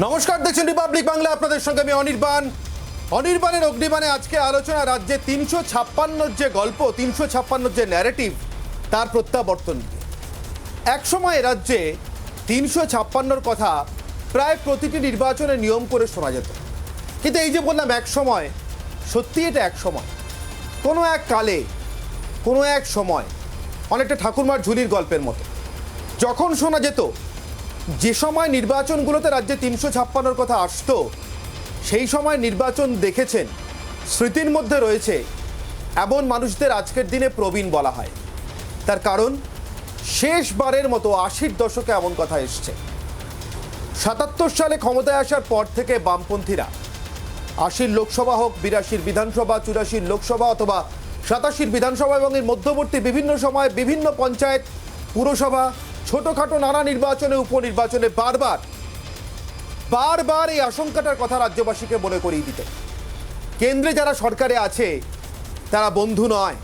নমস্কার, দেখছেন রিপাবলিক বাংলা। আপনাদের সঙ্গে আমি অনির্বাণের অগ্নিবাণে আজকে আলোচনা রাজ্যে ৩৫৬ যে গল্প, ৩৫৬ যে ন্যারেটিভ, তার প্রত্যাবর্তন নিয়ে। একসময় রাজ্যে ৩৫৬ কথা প্রায় প্রতিটি নির্বাচনে নিয়ম করে শোনা যেত। কিন্তু এই যে বললাম এক সময়, সত্যি এটা এক সময়, কোনো এক কালে, কোনো এক সময়, অনেকটা ঠাকুরমার ঝুলির গল্পের মতো। যখন শোনা যেত, যে সময় নির্বাচনগুলোতে রাজ্যে ৩৫৬ কথা আসতো, সেই সময় নির্বাচন দেখেছেন, স্মৃতির মধ্যে রয়েছে এমন মানুষদের আজকের দিনে প্রবীণ বলা হয়। তার কারণ শেষবারের মতো ৮০-র দশকে এমন কথা এসছে। ৭৭ সালে ক্ষমতায় আসার পর থেকে বামপন্থীরা ৮০ লোকসভা হোক, ৮২ বিধানসভা, ৮৪ লোকসভা অথবা ৮৭ বিধানসভা এবং এর মধ্যবর্তী বিভিন্ন সময় বিভিন্ন পঞ্চায়েত, পুরসভা, ছোটখাটো নানা নির্বাচনে, উপনির্বাচনে বারবার এই আশঙ্কাটার কথা রাজ্যবাসীকে মনে করিয়ে দিতে। কেন্দ্রে যারা সরকারে আছে তারা বন্ধু নয়,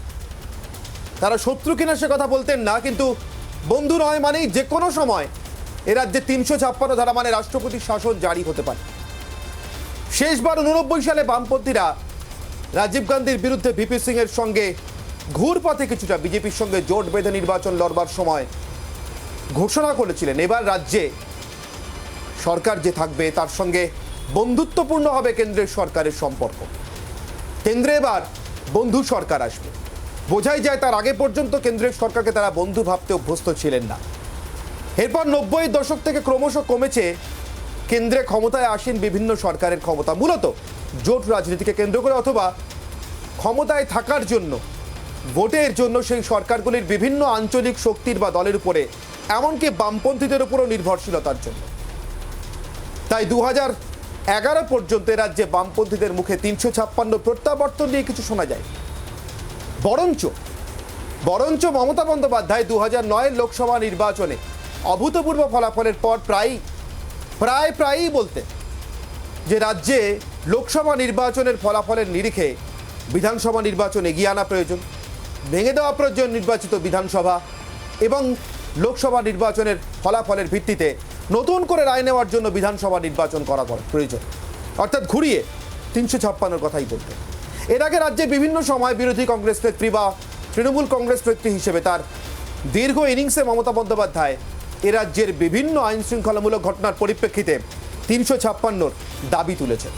তারা শত্রু কিনা সে কথা বলতেন না, কিন্তু বন্ধু নয় মানেই যে কোনো সময় এ রাজ্যে ৩৫৬ ধারা মানে রাষ্ট্রপতির শাসন জারি হতে পারে। শেষবার 89 সালে বামপন্থীরা রাজীব গান্ধীর বিরুদ্ধে ভিপি সিং এর সঙ্গে ঘুরপথে কিছুটা বিজেপির সঙ্গে জোট বেঁধে নির্বাচন লড়বার সময় ঘোষণা করেছিলেন এবার রাজ্যে সরকার যে থাকবে তার সঙ্গে বন্ধুত্বপূর্ণ হবে কেন্দ্রের সরকারের সম্পর্ক। কেন্দ্রে এবার বন্ধু সরকার আসবে। বোঝাই যায় তার আগে পর্যন্ত কেন্দ্রের সরকারকে তারা বন্ধু ভাবতে অভ্যস্ত ছিলেন না। এরপর ৯০-এর দশক থেকে ক্রমশ কমেছে কেন্দ্রে ক্ষমতায় আসেন বিভিন্ন সরকারের ক্ষমতা, মূলত জোট রাজনীতিকে কেন্দ্র করে অথবা ক্ষমতায় থাকার জন্য, ভোটের জন্য সেই সরকারগুলির বিভিন্ন আঞ্চলিক শক্তির বা দলের উপরে, এমনকি বামপন্থীদের উপরও নির্ভরশীলতার জন্য। তাই ২০১১ পর্যন্ত রাজ্যে বামপন্থীদের মুখে ৩৫৬ প্রত্যাবর্তন নিয়ে কিছু শোনা যায়। বরঞ্চ মমতা বন্দ্যোপাধ্যায় ২০০৯ লোকসভা নির্বাচনে অভূতপূর্ব ফলাফলের পর প্রায়ই বলতেন যে রাজ্যে লোকসভা নির্বাচনের ফলাফলের নিরিখে বিধানসভা নির্বাচন এগিয়ে আনা প্রয়োজন, ভেঙে দেওয়া প্রয়োজন নির্বাচিত বিধানসভা এবং লোকসভা নির্বাচনের ফলাফলের ভিত্তিতে নতুন করে রায় নেওয়ার জন্য বিধানসভা নির্বাচন করা প্রয়োজন। অর্থাৎ ঘুরিয়ে ৩৫৬ কথাই বলতেন। এর আগে রাজ্যে বিভিন্ন সময় বিরোধী কংগ্রেস নেত্রী বা তৃণমূল কংগ্রেস নেত্রী হিসেবে তার দীর্ঘ ইনিংসে মমতা বন্দ্যোপাধ্যায় এ রাজ্যের বিভিন্ন আইন শৃঙ্খলামূলক ঘটনার পরিপ্রেক্ষিতে ৩৫৬ দাবি তুলেছেন।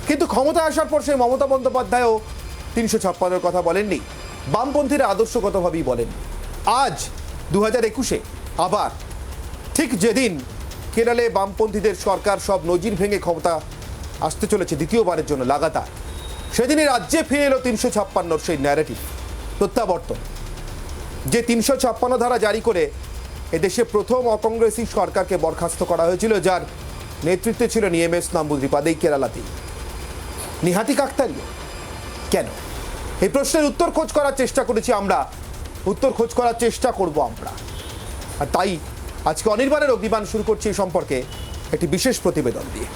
কিন্তু ক্ষমতায় আসার পর সেই মমতা বন্দ্যোপাধ্যায়ও ৩৫৬ কথা বলেননি, বামপন্থীরা আদর্শগতভাবেই বলেন। আজ ২০২১-এ আবার ঠিক যেদিন কেরলে বামপন্থীদের সরকার সব নজির ভেঙে ক্ষমতা আসতে চলেছে দ্বিতীয়বারের জন্য লাগাতার, সেদিনই রাজ্যে ফিরে এলো ৩৫৬ সেই ন্যারেটিভ, প্রত্যাবর্তন। যে ৩৫৬ ধারা জারি করে এদেশে প্রথম অকংগ্রেসি সরকারকে বরখাস্ত করা হয়েছিল, যার নেতৃত্বে ছিলেন EMS নাম্বুদ্রিপাদ, কেরালাতেই। নিহাতি কাকতালীয় কেন? এই প্রশ্নের উত্তর খোঁজ করার চেষ্টা করেছি আমরা, উত্তর খোঁজ করার চেষ্টা করব আমরা। আর তাই আজকে অনির্বাণের অগ্নিবাণ শুরু করছি এই সম্পর্কে একটি বিশেষ প্রতিবেদন দিয়ে।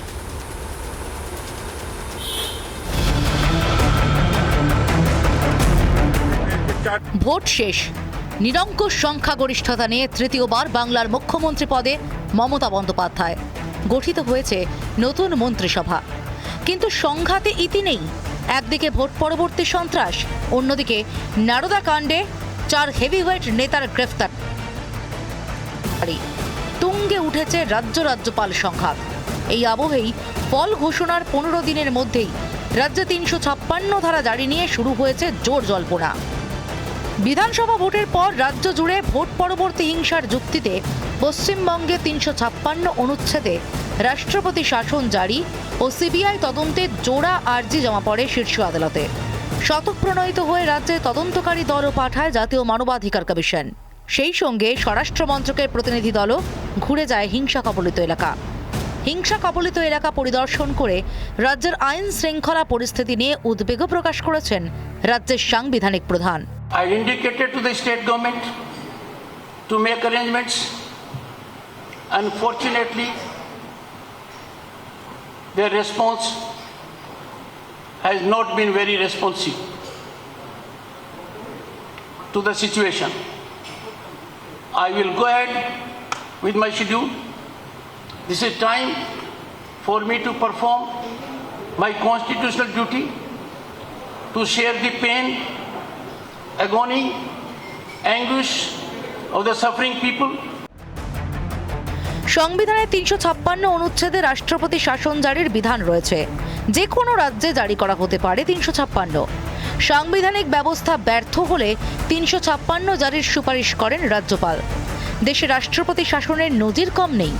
ভোট শেষ, নিরঙ্কুশ সংখ্যাগরিষ্ঠতা নিয়ে তৃতীয়বার বাংলার মুখ্যমন্ত্রী পদে মমতা বন্দ্যোপাধ্যায়। গঠিত হয়েছে নতুন মন্ত্রিসভা, কিন্তু সংঘাতে ইতি নেই। একদিকে ভোট পরবর্তী সন্ত্রাস, অন্যদিকে নারদা কাণ্ডে 4 হেভিওয়েট নেতার গ্রেফতার। তুঙ্গে উঠেছে রাজ্যপাল সংঘাত। এই আবহেই ফল ঘোষণার 15 দিনের মধ্যেই রাজ্যে ৩৫৬ ধারা জারি নিয়ে শুরু হয়েছে জোর জল্পনা। বিধানসভা ভোটের পর রাজ্য জুড়ে ভোট পরবর্তী হিংসার যুক্তিতে পশ্চিমবঙ্গে ৩৫৬ অনুচ্ছেদে রাষ্ট্রপতি শাসন জারি ও সিবিআই তদন্তে জোড়া আর্জি জমা পড়ে শীর্ষ আদালতে। শতপ্রণোদিত হয়ে রাজ্যে তদন্তকারী দলও পাঠায় জাতীয় মানবাধিকার কমিশন। সেই সঙ্গে স্বরাষ্ট্র মন্ত্রকের প্রতিনিধি দলও ঘুরে যায় হিংসা কবলিত এলাকা পরিদর্শন করে রাজ্যের আইন শৃঙ্খলা পরিস্থিতি নিয়ে উদ্বেগ প্রকাশ করেছেন রাজ্যের সাংবিধানিক প্রধান। I indicated to the state government to make arrangements. Unfortunately, their response has not been very responsive to the situation. I will go ahead with my schedule. This is time for me to perform my constitutional duty to share the pain, agony, anguish of the suffering people. সংবিধানের ৩৫৬ অনুচ্ছেদে রাষ্ট্রপতি শাসন জারির বিধান রয়েছে। যে কোনো রাজ্যে জারি করা হতে পারে ৩৫৬। সাংবিধানিক ব্যবস্থা ব্যর্থ হলে ৩৫৬ জারির সুপারিশ করেন রাজ্যপাল। দেশে রাষ্ট্রপতি শাসনের নজির কম নেই।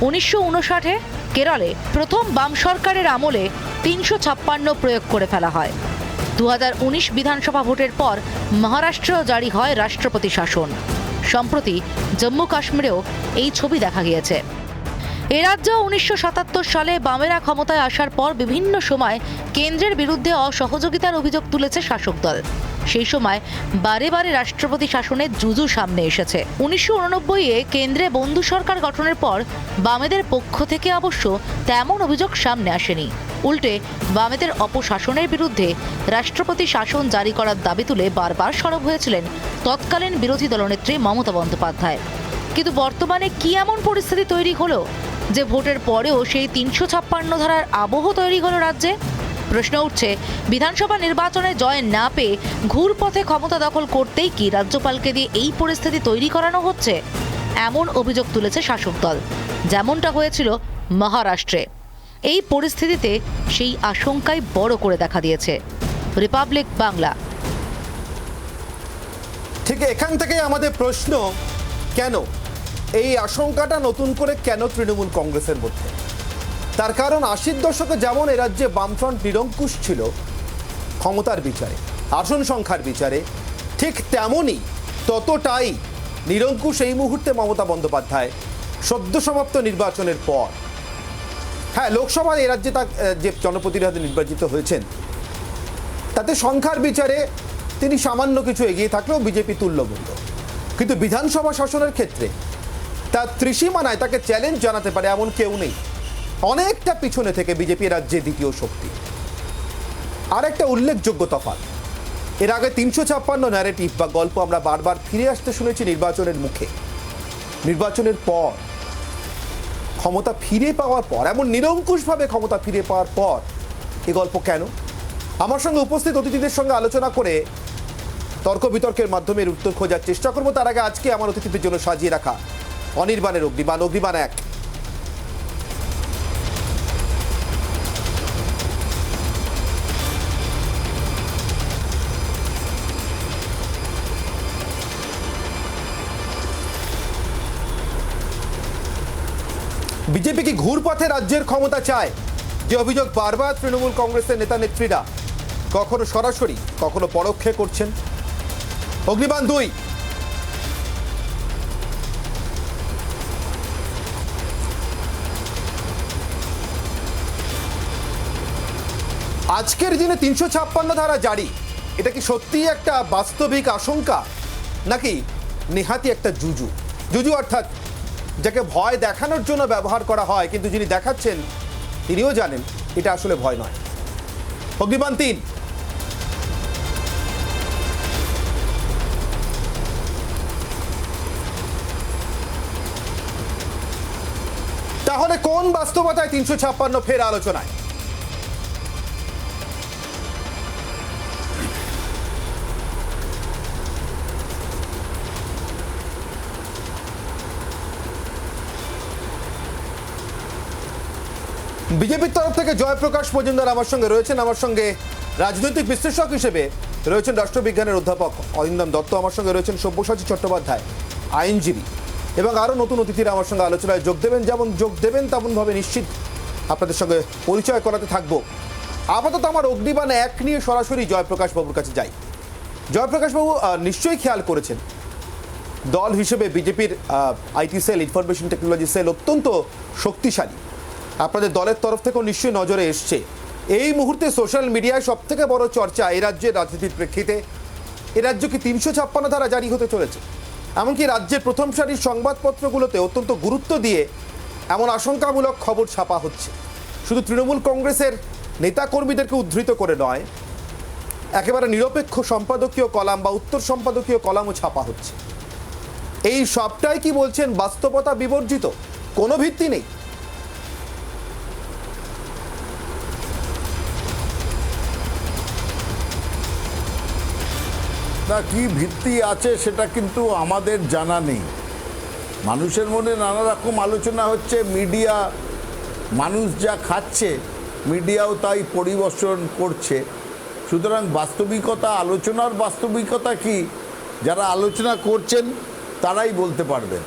১৯৫৯-এ কেরলে প্রথম বাম সরকারের আমলে ৩৫৬ প্রয়োগ করে ফেলা হয়। ২০১৯ বিধানসভা ভোটের পর মহারাষ্ট্রেও জারি হয় রাষ্ট্রপতি শাসন। সম্প্রতি জম্মু কাশ্মীরেও এই ছবি দেখা গিয়েছে। এ রাজ্যে ১৯৭৭ সালে বামেরা ক্ষমতায় আসার পর বিভিন্ন সময় কেন্দ্রের বিরুদ্ধে অসহযোগিতার অভিযোগ তুলেছে শাসক দল। সেই সময় বারে বারে রাষ্ট্রপতি শাসনের জুজু সামনে এসেছে। ১৯৮৯-এ কেন্দ্রে বন্ধু সরকার গঠনের পর বামেদের পক্ষ থেকে অবশ্য তেমন অভিযোগ সামনে আসেনি। উল্টে বামেদের অপশাসনের বিরুদ্ধে রাষ্ট্রপতি শাসন জারি করার দাবি তুলে বারবার সরব হয়েছিলেন তৎকালীন বিরোধী দলনেত্রী মমতা বন্দ্যোপাধ্যায়। কিন্তু বর্তমানে কি এমন পরিস্থিতি তৈরি হলো যে ভোটের পরেও সেই ৩৫৬ ধারার আবহ তৈরি হলো রাজ্যে? প্রশ্ন উঠছে, বিধানসভা নির্বাচনে জয় না পেয়ে ঘুরপথে ক্ষমতা দখল করতেই কি রাজ্যপালকে দিয়ে এই পরিস্থিতি তৈরি করানো হচ্ছে? এমন অভিযোগ তুলেছে শাসক দল, যেমনটা হয়েছিল মহারাষ্ট্রে। এই পরিস্থিতিতে সেই আশঙ্কাই বড় করে দেখা দিয়েছে। রিপাবলিক বাংলা। ঠিক এখান থেকেই আমাদের প্রশ্ন, কেন এই আশঙ্কাটা নতুন করে কেন তৃণমূল কংগ্রেসের মধ্যে? তার কারণ ৮০-র দশকে যেমন এ রাজ্যে বামফ্রন্ট নিরঙ্কুশ ছিল ক্ষমতার বিচারে, আসন সংখ্যার বিচারে, ঠিক তেমনই ততটাই নিরঙ্কুশ এই মুহূর্তে মমতা বন্দ্যোপাধ্যায় সদ্য সমাপ্ত নির্বাচনের পর। হ্যাঁ, লোকসভায় এ রাজ্যে তার যে জনপ্রতিনিধি নির্বাচিত হয়েছেন তাতে সংখ্যার বিচারে তিনি সামান্য কিছু এগিয়ে থাকলেও বিজেপি তুল্যমূল্য, কিন্তু বিধানসভা শাসনের ক্ষেত্রে তার ত্রিসীমানায় তাকে চ্যালেঞ্জ জানাতে পারে এমন কেউ নেই। অনেকটা পিছনে থেকে বিজেপি রাজ্যে দ্বিতীয় শক্তি। আর একটা উল্লেখযোগ্য তফাৎ, এর আগে ৩৫৬ ন্যারেটিভ বা গল্প আমরা বারবার ফিরে আসতে শুনেছি নির্বাচনের মুখে। নির্বাচনের পর ক্ষমতা ফিরে পাওয়ার পর, এমন নিরঙ্কুশভাবে ক্ষমতা ফিরে পাওয়ার পর এ গল্প কেন? আমার সঙ্গে উপস্থিত অতিথিদের সঙ্গে আলোচনা করে তর্ক বিতর্কের মাধ্যমে এর উত্তর খোঁজার চেষ্টা করবো। তার আগে আজকে আমার অতিথিদের জন্য সাজিয়ে রাখা অনির্বাণের অগ্নিবাণ, অগ্নিবাণ ১। বিজেপি কি ঘুরপথে রাজ্যের ক্ষমতা চায়? যে অভিযোগ বারবার তৃণমূল কংগ্রেসের নেতা নেত্রীরা কখনো সরাসরি কখনো পরোক্ষে করছেন। অগ্নিবাণ ২। আজকের দিনে ৩৫৬ ধারা জারি, এটা কি সত্যিই একটা বাস্তবিক আশঙ্কা, নাকি নেহাতি একটা জুজু? জুজু অর্থাৎ যাকে ভয় দেখানোর জন্য ব্যবহার করা হয়, কিন্তু যিনি দেখাচ্ছেন তিনিও জানেন এটা আসলে ভয় নয়। অগ্নিবাণ ৩। তাহলে কোন বাস্তবতায় ৩৫৬ ফের আলোচনায়? বিজেপির তরফ থেকে জয়প্রকাশ মজুমদার আমার সঙ্গে রয়েছেন। আমার সঙ্গে রাজনৈতিক বিশ্লেষক হিসেবে রয়েছেন রাষ্ট্রবিজ্ঞানের অধ্যাপক অরিন্দম দত্ত। আমার সঙ্গে রয়েছেন সব্যসাচী চট্টোপাধ্যায়, আইনজীবী, এবং আরও নতুন অতিথিরা আমার সঙ্গে আলোচনায় যোগ দেবেন। যেমন যোগ দেবেন তেমনভাবে নিশ্চিত আপনাদের সঙ্গে পরিচয় করাতে থাকবো। আপাতত আমার অগ্নিবাণ ১ নিয়ে সরাসরি জয়প্রকাশ বাবুর কাছে যাই। জয়প্রকাশ বাবু, নিশ্চয়ই খেয়াল করেছেন দল হিসেবে বিজেপির IT cell, information technology cell অত্যন্ত শক্তিশালী। আপনাদের দলের তরফ থেকেও নিশ্চয়ই নজরে এসছে। এই মুহূর্তে সোশ্যাল মিডিয়ায় সব থেকে বড় চর্চা এ রাজ্যের রাজনীতির প্রেক্ষিতে, এ রাজ্য কি ৩৫৬ ধারা জারি হতে চলেছে? এমনকি রাজ্যের প্রথম সারির সংবাদপত্রগুলোতে অত্যন্ত গুরুত্ব দিয়ে এমন আশঙ্কামূলক খবর ছাপা হচ্ছে। শুধু তৃণমূল কংগ্রেসের নেতাকর্মীদেরকে উদ্ধৃত করে নয়, একেবারে নিরপেক্ষ সম্পাদকীয় কলাম বা উত্তর সম্পাদকীয় কলামও ছাপা হচ্ছে। এই সবটাই কি বলছেন বাস্তবতা বিবর্জিত, কোনো ভিত্তি নেই? না কি ভিত্তি আছে সেটা কিন্তু আমাদের জানা নেই। মানুষের মনে নানা রকম আলোচনা হচ্ছে, মিডিয়া মানুষ যা খাচ্ছে মিডিয়াও তাই পরিবেশন করছে। সুতরাং বাস্তবিকতা, আলোচনার বাস্তবিকতা কি যারা আলোচনা করছেন তারাই বলতে পারবেন।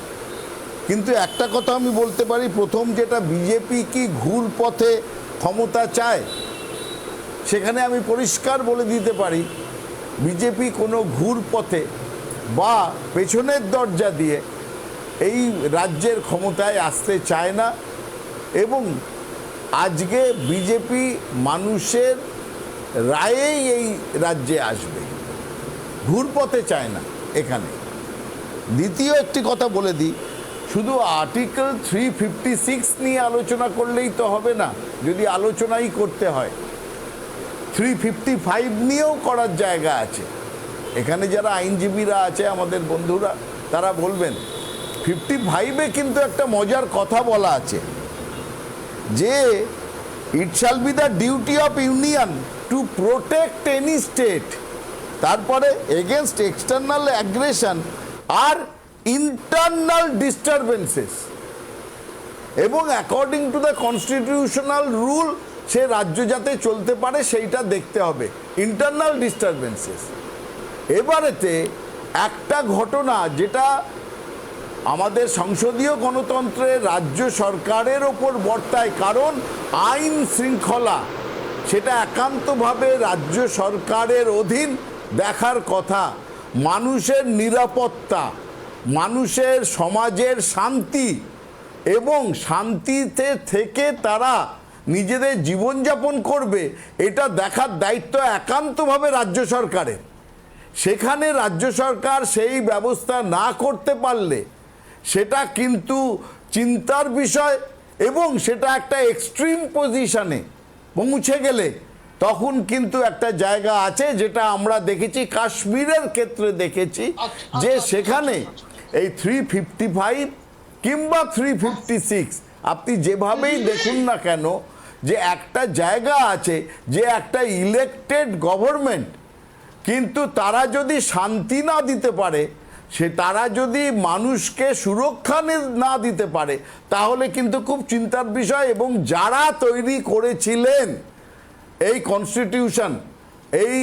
কিন্তু একটা কথা আমি বলতে পারি, প্রথম যেটা, বিজেপি কি ঘুর পথে ক্ষমতা চায়, সেখানে আমি পরিষ্কার বলে দিতে পারি বিজেপি কোনো ঘুর পথে বা পেছনের দরজা দিয়ে এই রাজ্যের ক্ষমতায় আসতে চায় না। এবং আজকে বিজেপি মানুষের রায়েই এই রাজ্যে আসবে, ঘুর পথে চায় না এখানে। দ্বিতীয় একটি কথা বলে দিই, শুধু আর্টিকেল 356 নিয়ে আলোচনা করলেই তো হবে না। যদি আলোচনাই করতে হয় 355 নিয়েও করার জায়গা আছে। এখানে যারা আইনজীবীরা আছে আমাদের বন্ধুরা, তারা বলবেন 55-এ কিন্তু একটা মজার কথা বলা আছে যে it shall be the duty of Union to protect any state, তারপরে এগেনস্ট এক্সটার্নাল অ্যাগ্রেশন আর ইন্টারনাল ডিস্টারবেন্সেস, এবং according to the constitutional rule সে রাজ্য যাতে চলতে পারে সেইটা দেখতে হবে, ইন্টারনাল ডিস্টারবেন্সেস। এবারেতে একটা ঘটনা যেটা আমাদের সংসদীয় গণতন্ত্রে রাজ্য সরকারের ওপর বর্তায়, কারণ আইন শৃঙ্খলা সেটা একান্তভাবে রাজ্য সরকারের অধীন দেখার কথা। মানুষের নিরাপত্তা, মানুষের সমাজের শান্তি এবং শান্তিতে থেকে তারা নিজেদের জীবনযাপন করবে, এটা দেখার দায়িত্ব একান্তভাবে রাজ্য সরকারের। সেখানে রাজ্য সরকার সেই ব্যবস্থা না করতে পারলে সেটা কিন্তু চিন্তার বিষয়, এবং সেটা একটা এক্সট্রিম পজিশনে পৌঁছে গেলে তখন কিন্তু একটা জায়গা আছে, যেটা আমরা দেখেছি কাশ্মীরের ক্ষেত্রে দেখেছি, যে সেখানে এই 355 কিংবা 356 আপনি যেভাবেই দেখুন না কেন, যে একটা জায়গা আছে যে একটা ইলেকটেড গভর্নমেন্ট, কিন্তু তারা যদি শান্তি না দিতে পারে, সে তারা যদি মানুষকে সুরক্ষা না দিতে পারে, তাহলে কিন্তু খুব চিন্তার বিষয়। এবং যারা তৈরি করেছিলেন এই কনস্টিটিউশন, এই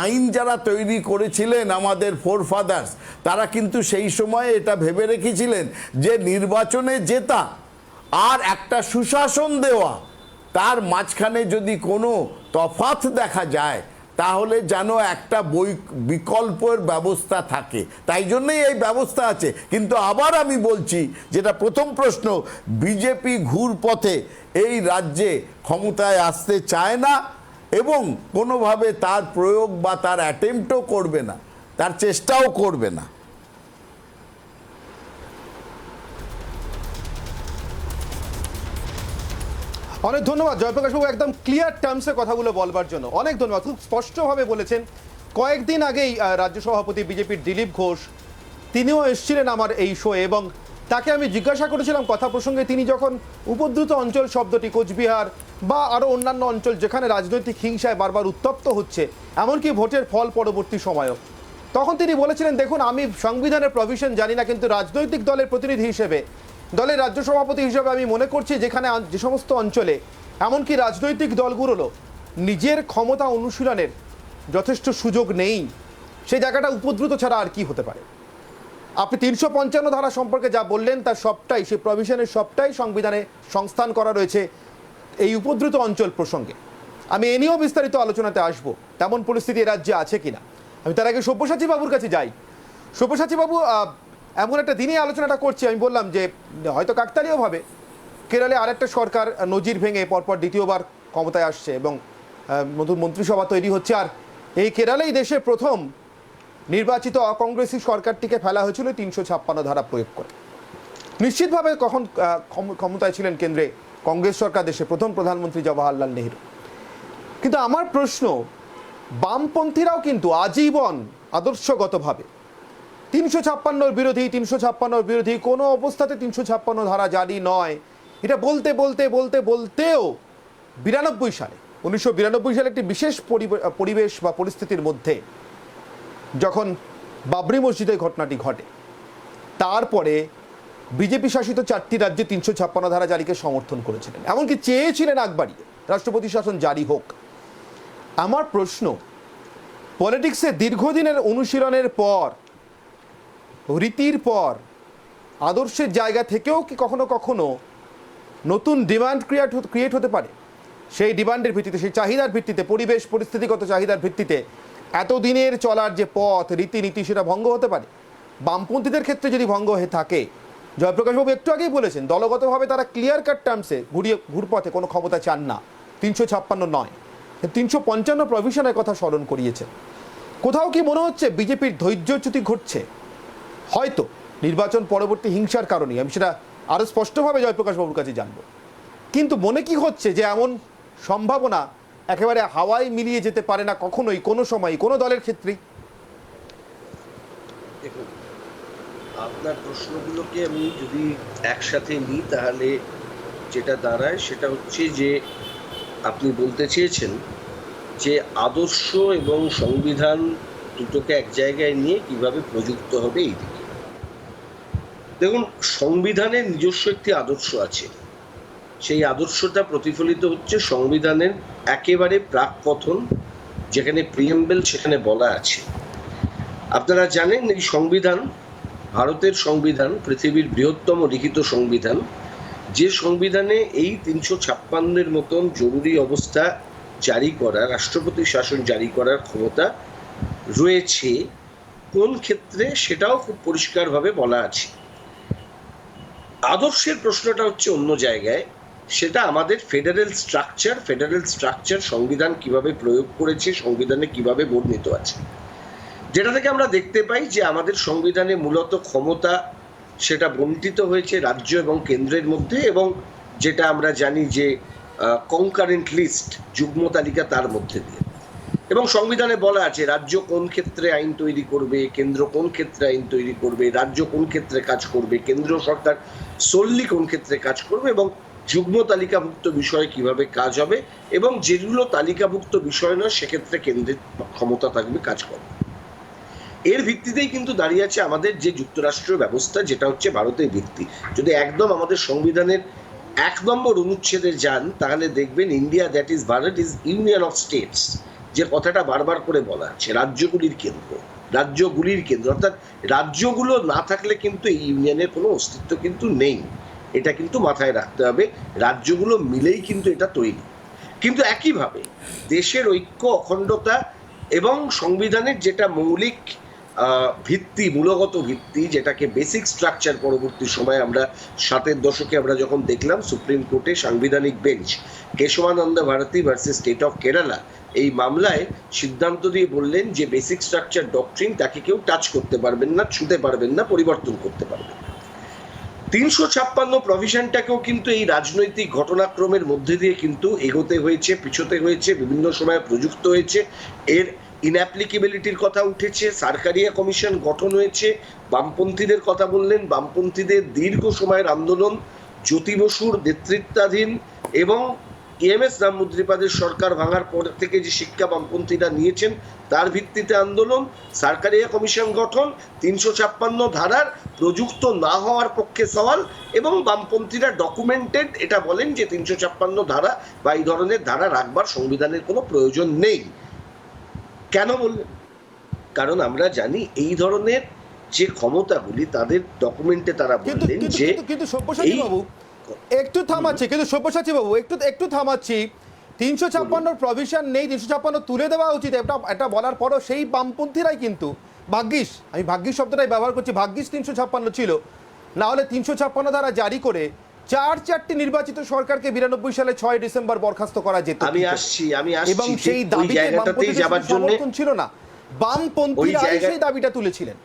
আইন যারা তৈরি করেছিলেন আমাদের ফোরফাদার্স, তারা কিন্তু সেই সময় এটা ভেবে রেখেছিলেন যে নির্বাচনে জেতা আর একটা সুশাসন দেওয়া, তার মাঝখানে যদি কোনো তফাৎ দেখা যায় তাহলে যেন একটা বিকল্পের ব্যবস্থা থাকে। তাই জন্যই এই ব্যবস্থা আছে। কিন্তু আবার আমি বলছি, যেটা প্রথম প্রশ্ন, বিজেপি ঘুর পথে এই রাজ্যে ক্ষমতায় আসতে চায় না এবং কোনোভাবে তার প্রয়োগ বা তার অ্যাটেম্পটও করবে না, তার চেষ্টাও করবে না। অনেক ধন্যবাদ জয়প্রকাশবাবু, একদম ক্লিয়ার টার্মসে কথাগুলো বলবার জন্য অনেক ধন্যবাদ। খুব স্পষ্টভাবে বলেছেন। কয়েকদিন আগেই রাজ্য সভাপতি বিজেপির দিলীপ ঘোষ, তিনিও এসেছিলেন আমার এই শোয়ে, এবং তাকে আমি জিজ্ঞাসা করেছিলাম কথা প্রসঙ্গে, তিনি যখন উপদ্রুত অঞ্চল শব্দটি, কোচবিহার বা আরও অন্যান্য অঞ্চল যেখানে রাজনৈতিক হিংসায় বারবার উত্তপ্ত হচ্ছে, এমনকি ভোটের ফল পরবর্তী সময়ও, তখন তিনি বলেছিলেন, দেখুন আমি সংবিধানের প্রভিশন জানি না, কিন্তু রাজনৈতিক দলের প্রতিনিধি হিসেবে, দলের রাজ্য সভাপতি হিসেবে আমি মনে করছি যেখানে যে সমস্ত অঞ্চলে এমনকি রাজনৈতিক দলগুলোরও নিজের ক্ষমতা অনুশীলনের যথেষ্ট সুযোগ নেই, সেই জায়গাটা উপদ্রুত ছাড়া আর কি হতে পারে। আপনি 355 ধারা সম্পর্কে যা বললেন তার সবটাই, সেই প্রভিশনের সবটাই সংবিধানে সংস্থান করা রয়েছে এই উপদ্রুত অঞ্চল প্রসঙ্গে। আমি এ নিয়েও বিস্তারিত আলোচনাতে আসবো, তেমন পরিস্থিতি রাজ্যে আছে কিনা। আমি তার আগে সব্যসাচী বাবুর কাছে যাই। সব্যসাচী বাবু, এমন একটা দিনই আলোচনাটা করছি, আমি বললাম যে হয়তো কাকতালীয়ভাবে কেরলে আরেকটা সরকার নজির ভেঙে পরপর দ্বিতীয়বার ক্ষমতায় আসছে এবং নতুন মন্ত্রিসভা তৈরি হচ্ছে, আর এই কেরালেই দেশের প্রথম নির্বাচিত অকংগ্রেসি সরকারটিকে ফেলা হয়েছিল 356 ধারা প্রয়োগ করে। নিশ্চিতভাবে কখন ক্ষমতায় ছিলেন কেন্দ্রে কংগ্রেস সরকার, দেশের প্রথম প্রধানমন্ত্রী জওয়াহরলাল নেহরু। কিন্তু আমার প্রশ্ন, বামপন্থীরাও কিন্তু আজীবন আদর্শগতভাবে 356 বিরোধী, 356 বিরোধী, কোনো অবস্থাতে 356 ধারা জারি নয়, এটা বলতে বলতে বলতে বলতেও 1992 সালে একটি বিশেষ পরিবেশ বা পরিস্থিতির মধ্যে যখন বাবরি মসজিদের ঘটনাটি ঘটে, তারপরে বিজেপি শাসিত 4টি রাজ্যে 356 ধারা জারিকে সমর্থন করেছিলেন, এমনকি চেয়েছিলেন আগবাড়িয়ে রাষ্ট্রপতি শাসন জারি হোক। আমার প্রশ্ন, পলিটিক্সে দীর্ঘদিনের অনুশীলনের পর, রীতির পর, আদর্শের জায়গা থেকেও কি কখনো কখনো নতুন ডিমান্ড ক্রিয়েট হতে পারে? সেই ডিমান্ডের ভিত্তিতে, সেই চাহিদার ভিত্তিতে, পরিবেশ পরিস্থিতিগত চাহিদার ভিত্তিতে এতদিনের চলার যে পথ, রীতিনীতি, সেটা ভঙ্গ হতে পারে। বামপন্থীদের ক্ষেত্রে যদি ভঙ্গ হয়ে থাকে, জয়প্রকাশবাবু একটু আগেই বলেছেন দলগতভাবে তারা ক্লিয়ার কাট টার্মসে ঘুরপথে কোনো ক্ষমতা চান না, 356 নয়, 355 প্রভিশনের কথা স্মরণ করিয়েছেন। কোথাও কি মনে হচ্ছে বিজেপির ধৈর্যচ্যুতি ঘটছে? হয়তো নির্বাচন পরবর্তী হিংসার কারণেই, আমি সেটা আরও স্পষ্টভাবে জয়প্রকাশবাবুর কাছে জানব, কিন্তু মনে কি হচ্ছে যে এমন সম্ভাবনা একেবারে হাওয়ায় মিলিয়ে যেতে পারে না কখনোই, কোনো সময়, কোনো দলের ক্ষেত্রেই? দেখুন, আপনার প্রশ্নগুলোকে আমি যদি একসাথে নিই তাহলে যেটা দাঁড়ায় সেটা হচ্ছে যে আপনি বলতে চেয়েছেন যে আদর্শ এবং সংবিধান দুটোকে এক জায়গায় নিয়ে কিভাবে প্রযুক্ত হবে এই দিকে। দেখুন, সংবিধানের নিজস্ব একটি আদর্শ আছে, সেই আদর্শটা প্রতিফলিত হচ্ছে সংবিধানের একেবারে প্রাককথন, যেখানে প্রিএম্বল সেখানে বলা আছে। আপনারা জানেন এই সংবিধান, ভারতের সংবিধান, পৃথিবীর বৃহত্তম লিখিত সংবিধান, যে সংবিধানে এই 356-এর মতন জরুরি অবস্থা জারি করা, রাষ্ট্রপতি শাসন জারি করার ক্ষমতা রয়েছে কোন ক্ষেত্রে সেটাও খুব পরিষ্কারভাবে বলা আছে। আদর্শের প্রশ্নটা হচ্ছে অন্য জায়গায়, সেটা আমাদের ফেডারেল স্ট্রাকচার সংবিধান কিভাবে প্রয়োগ করেছে, সংবিধানে কিভাবে বর্ণিত আছে, যেটা থেকে আমরা দেখতে পাই যে আমাদের সংবিধানে মূলত ক্ষমতা সেটা বণ্টিত হয়েছে রাজ্য এবং কেন্দ্রের মধ্যে, এবং যেটা আমরা জানি যে কনকারেন্ট লিস্ট, যুগ্ম তালিকা, তার মধ্যে দিয়ে। এবং সংবিধানে বলা আছে রাজ্য কোন ক্ষেত্রে আইন তৈরি করবে, কেন্দ্র কোন ক্ষেত্রে আইন তৈরি করবে, রাজ্য কোন ক্ষেত্রে কাজ করবে, কেন্দ্র সরকার solely কোন ক্ষেত্রে কাজ করবে, এবং যুগ্ম তালিকাভুক্ত বিষয়ে কিভাবে কাজ হবে, এবং যেগুলো তালিকাভুক্ত বিষয় নয় সেক্ষেত্রে কেন্দ্রের ক্ষমতা থাকবে কাজ করবে। এর ভিত্তিতেই কিন্তু দাঁড়িয়ে আছে আমাদের যে যুক্তরাষ্ট্রীয় ব্যবস্থা, যেটা হচ্ছে ভারতের ভিত্তি। যদি একদম আমাদের সংবিধানের 1 নম্বর অনুচ্ছেদে যান তাহলে দেখবেন India that is Bharat is union of states, যে কথাটা বারবার করে বলা আছে, রাজ্যগুলির কেন্দ্র, অর্থাৎ রাজ্যগুলো না থাকলে কিন্তু এই ইউনিয়নের কোনো অস্তিত্ব কিন্তু নেই। এটা কিন্তু মাথায় রাখতে হবে, রাজ্যগুলো মিলেই কিন্তু এটা তৈরি। কিন্তু একইভাবে দেশের ঐক্য, অখণ্ডতা এবং সংবিধানের যেটা মৌলিক ভিত্তি, মূলগত ভিত্তি, যেটাকে বেসিক স্ট্রাকচার, পরবর্তী সময়ে আমরা 60-এর দশকে আমরা যখন দেখলাম সুপ্রিম কোর্টে সাংবিধানিক bench Kesavananda Bharati versus state of Kerala এই মামলায় সিদ্ধান্ত দিয়ে বললেন যে বেসিক স্ট্রাকচার ডক্ট্রিন, তাকে কেউ টাচ করতে পারবেন না, ছুঁতে পারবেন না, পরিবর্তন করতে পারবেন। 356 প্রভিশনটাকেও কিন্তু এই রাজনৈতিক ঘটনাক্রমের মধ্যে দিয়ে কিন্তু এগোতে হয়েছে, পিছোতে হয়েছে, বিভিন্ন সময় প্রযুক্ত হয়েছে। এর ইনঅ্যাপ্লিকেবিলিটির কথা উঠেছে, সরকারিয়া কমিশন গঠন হয়েছে, বামপন্থীদের কথা বললেন, বামপন্থীদের দীর্ঘ সময়ের আন্দোলন, জ্যোতি বসুর নেতৃত্বাধীন এবং EMS রামমুদ্রিপাদের সরকার ভাঙার পর থেকে যে শিক্ষা বামপন্থীরা নিয়েছেন তার ভিত্তিতে আন্দোলন, সরকারিয়া কমিশন গঠন, 356 ধারার প্রযুক্ত না হওয়ার পক্ষে সওয়াল, এবং বামপন্থীরা ডকুমেন্টেড এটা বলেন যে 356 ধারা বা এই ধরনের ধারা রাখবার সংবিধানের কোনো প্রয়োজন নেই। কেন বললেন? কারণ আমরা জানি এই ধরনের যে ক্ষমতাগুলি তাদের ডকুমেন্টে তারা বললেন যে কিন্তু সব্যসাচী বাবু একটু থামাচ্ছি, 356 প্রভিশন নেই, 356 তুলে দেওয়া উচিত, এটা বলার পরও সেই বামপন্থীরাই কিন্তু ভাগ্যিস, আমি ভাগ্যিস শব্দটাই ব্যবহার করছি, ভাগ্যিস 356 ছিল, না হলে 356 ধারা জারি করে 4টি নির্বাচিত সরকারকে 92 সালে 6 ডিসেম্বর বরখাস্ত করা যেত। আমি আসছি এবং সেই দাবিতে সমর্থন ছিল না, বামপন্থীরা সেই দাবিটা তুলেছিলেন।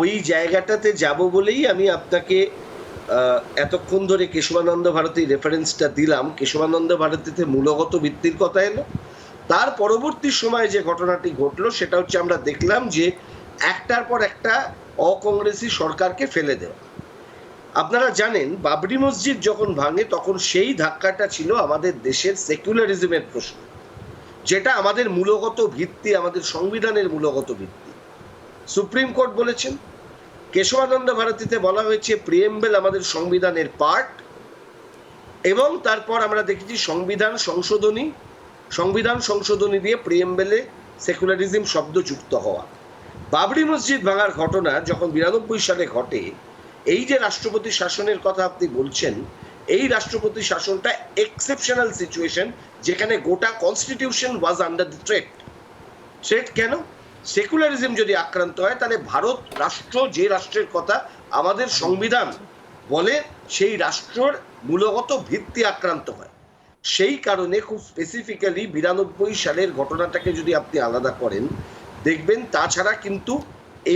ওই জায়গাটাতে যাব বলেই আমি আপনাকে এতক্ষণ ধরে কেশবানন্দ ভারতী রেফারেন্সটা দিলাম। কেশবানন্দ ভারতীতে মূলগত ভিত্তির কথা এলো, তার পরবর্তী সময়ে যে ঘটনাটি ঘটলো সেটা হচ্ছে আমরা দেখলাম যে একটার পর একটা অকংগ্রেসি সরকারকে ফেলে দেওয়া। আপনারা জানেন বাবরি মসজিদ যখন ভাঙে তখন সেই ধাক্কাটা ছিল আমাদের দেশের সেকুলারিজমের প্রশ্ন, যেটা আমাদের মূলগত ভিত্তি, আমাদের সংবিধানের মূলগত ভিত্তি। সুপ্রিম কোর্ট বলেছেন, কেশবানন্দ ভারতীতে বলা হয়েছে প্রিএম্বেল আমাদের সংবিধানের পার্ট, এবং তারপর আমরা দেখেছি সংবিধান সংশোধনী দিয়ে প্রিএম্বেলে সেকুলারিজম শব্দ যুক্ত হওয়া। বাবরি মসজিদ ভাঙার ঘটনা যখন 92 সালে ঘটে, এই যে রাষ্ট্রপতি শাসনের কথা আপনি বলছেন, এই রাষ্ট্রপতি শাসনটা এক্সেপশনাল সিচুয়েশন, যেখানে গোটা constitution was under the threat. কেন? সেকুলারিজম যদি আক্রান্ত হয়, তাহলে ভারত রাষ্ট্র, যে রাষ্ট্রের কথা আমাদের সংবিধান বলে, সেই রাষ্ট্রের মূলগত ভিত্তি আক্রান্ত হয়। সেই কারণে খুব স্পেসিফিক্যালি 92 সালের ঘটনাটাকে যদি আপনি আলাদা করেন, দেখবেন তাছাড়া কিন্তু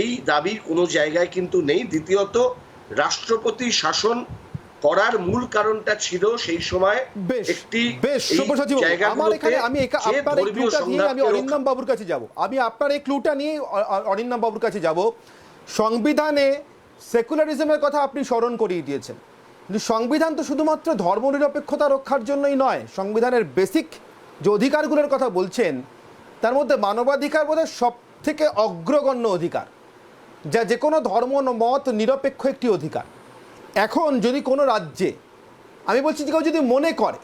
এই দাবির কোনো জায়গায় কিন্তু নেই। দ্বিতীয়ত, রাষ্ট্রপতি শাসন করার মূল কারণটা ছিল সেই সময় একটি আমি অরিন্দম বাবুর কাছে যাব, সংবিধানে সেকুলারিজমের কথা আপনি স্মরণ করিয়ে দিয়েছেন, কিন্তু সংবিধান তো শুধুমাত্র ধর্মনিরপেক্ষতা রক্ষার জন্যই নয়। সংবিধানের বেসিক যে অধিকারগুলোর কথা বলছেন, তার মধ্যে মানবাধিকার বোধহয় সব থেকে অগ্রগণ্য অধিকার, যা যে কোনো ধর্ম মত নিরপেক্ষ একটি অধিকার। এখন যদি কোনো রাজ্যে, আমি বলছি যে কেউ যদি মনে করে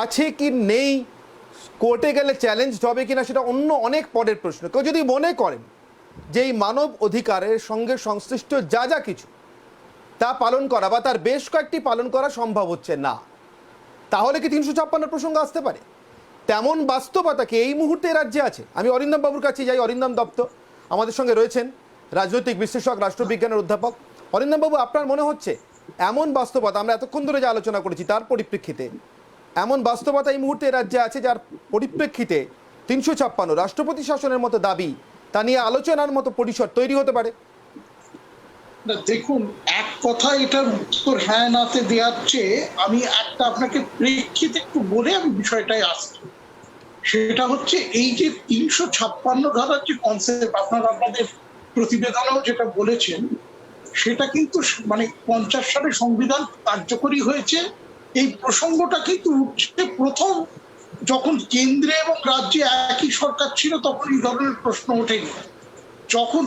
আছে কি নেই, কোর্টে গেলে চ্যালেঞ্জ হবে কিনা সেটা অন্য অনেক পরের প্রশ্ন, কেউ যদি মনে করেন যে এই মানব অধিকারের সঙ্গে সংশ্লিষ্ট যা যা কিছু তা পালন করা বা তার বেশ কয়েকটি পালন করা সম্ভব হচ্ছে না, তাহলে কি 356 প্রসঙ্গ আসতে পারে? তেমন বাস্তবতা কি এই মুহূর্তে রাজ্যে আছে? আমি অরিন্দম বাবুর কাছে যাই। অরিন্দম দত্ত আমাদের সঙ্গে রয়েছেন, রাজনৈতিক বিশ্লেষক, রাষ্ট্রবিজ্ঞানের অধ্যাপক। অরিন্দম বাবু, আপনার মনে হচ্ছে এমন বাস্তবতা, আমরা এতক্ষণ ধরে যে আলোচনা করেছি তার পরিপ্রেক্ষিতে, এমন বাস্তবতা এই মুহূর্তে রাজ্যে আছে যার পরিপ্রেক্ষিতে 356 রাষ্ট্রপতি শাসনের মতো দাবি, তা নিয়ে আলোচনার মতো পরিসর তৈরি হতে পারে? দেখুন, এক কথা এটার উত্তর হ্যাঁ নাতে দেওয়ার চেয়ে আমি একটা আপনাকে প্রেক্ষিত একটু বলে আমি বিষয়টাই আসছি। সেটা হচ্ছে এই যে 356 ধারার যে কনসেপ্ট, আপনাদের প্রতিবেদনেও যেটা বলেছেন, সেটা কিন্তু মানে 50 সালে সংবিধান কার্যকরী হয়েছে। এই প্রসঙ্গটা কিন্তু উঠছে প্রথম যখন কেন্দ্রে এবং রাজ্যে একই সরকার ছিল, তখন এই ধরনের প্রশ্ন ওঠেনি।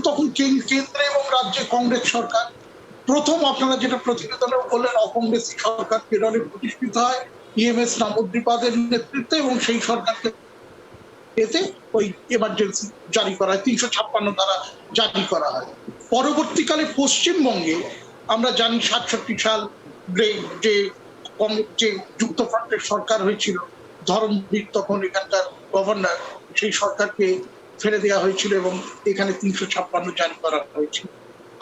তখন কেন্দ্রে এবং রাজ্যে কংগ্রেস সরকার প্রথম, আপনারা যেটা প্রতিবেদনে বললেন, অকংগ্রেসী সরকার কেরলে প্রতিষ্ঠিত হয় EMS নামোদ্দীপাদের নেতৃত্বে, এবং সেই সরকারকে এতে ওই এমার্জেন্সি জারি করা হয়, 356 ধারা জারি করা হয়। পরবর্তীকালে পশ্চিমবঙ্গে আমরা জানি 67 সাল যে যুক্তফ্রন্টের সরকার হয়েছিল, ধর্মবীর তখন এখানকার গভর্নর, সেই সরকারকে ফেলে দেওয়া হয়েছিল এবং এখানে 356 জারি করা হয়েছিল।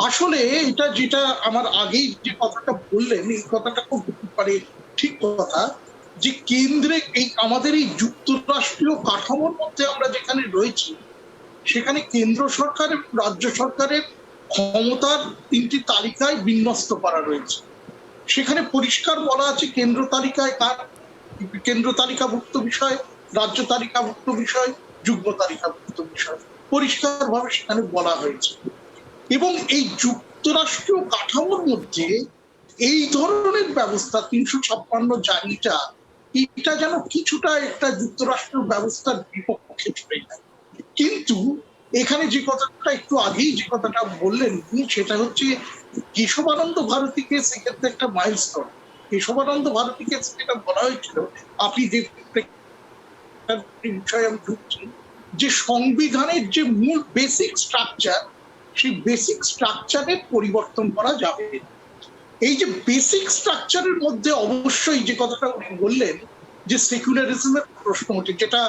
আসলে এটা যেটা আমার আগেই যে কথাটা বললেন, এই কথাটা খুব ঠিক কথা, যে কেন্দ্রে আমাদের এই যুক্তরাষ্ট্রীয় কাঠামোর মধ্যে আমরা যেখানে রয়েছি, সেখানে কেন্দ্র সরকার এবং রাজ্য সরকারের ক্ষমতার 3টি তালিকায় বিন্যস্ত করা রয়েছে। সেখানে পরিষ্কার বলা আছে কেন্দ্র তালিকাভুক্ত বিষয়, রাজ্য তালিকাভুক্ত বিষয়, যুগ্ম তালিকাভুক্ত বিষয়, পরিষ্কারভাবে সেখানে বলা হয়েছে। এবং এই যুক্তরাষ্ট্রীয় কাঠামোর মধ্যে এই ধরনের ব্যবস্থা 356 জারিটা, এটা যেন কিছুটা একটা যুক্তরাষ্ট্রীয় ব্যবস্থার বিপক্ষে চলে যায়। কিন্তু এখানে যে কথাটা একটু আগেই যে কথাটা বললেন, সেটা হচ্ছে কেশবানন্দ ভারতীকে সেক্ষেত্রে একটা মাইলস্টোন। কেশবানন্দ ভারতীকে যেটা বলা হয়েছিল, আপনি যে বিষয়ে আমি ঢুকছি, যে সংবিধানের যে মূল বেসিক স্ট্রাকচার, সেই বেসিক স্ট্রাকচারের পরিবর্তন করা যাবে। এই যে বেসিক স্ট্রাকচারের মধ্যে অবশ্যই যে কথাটা উনি বললেন, যে সেকুলারিজমের প্রশ্ন ওঠে, যেটা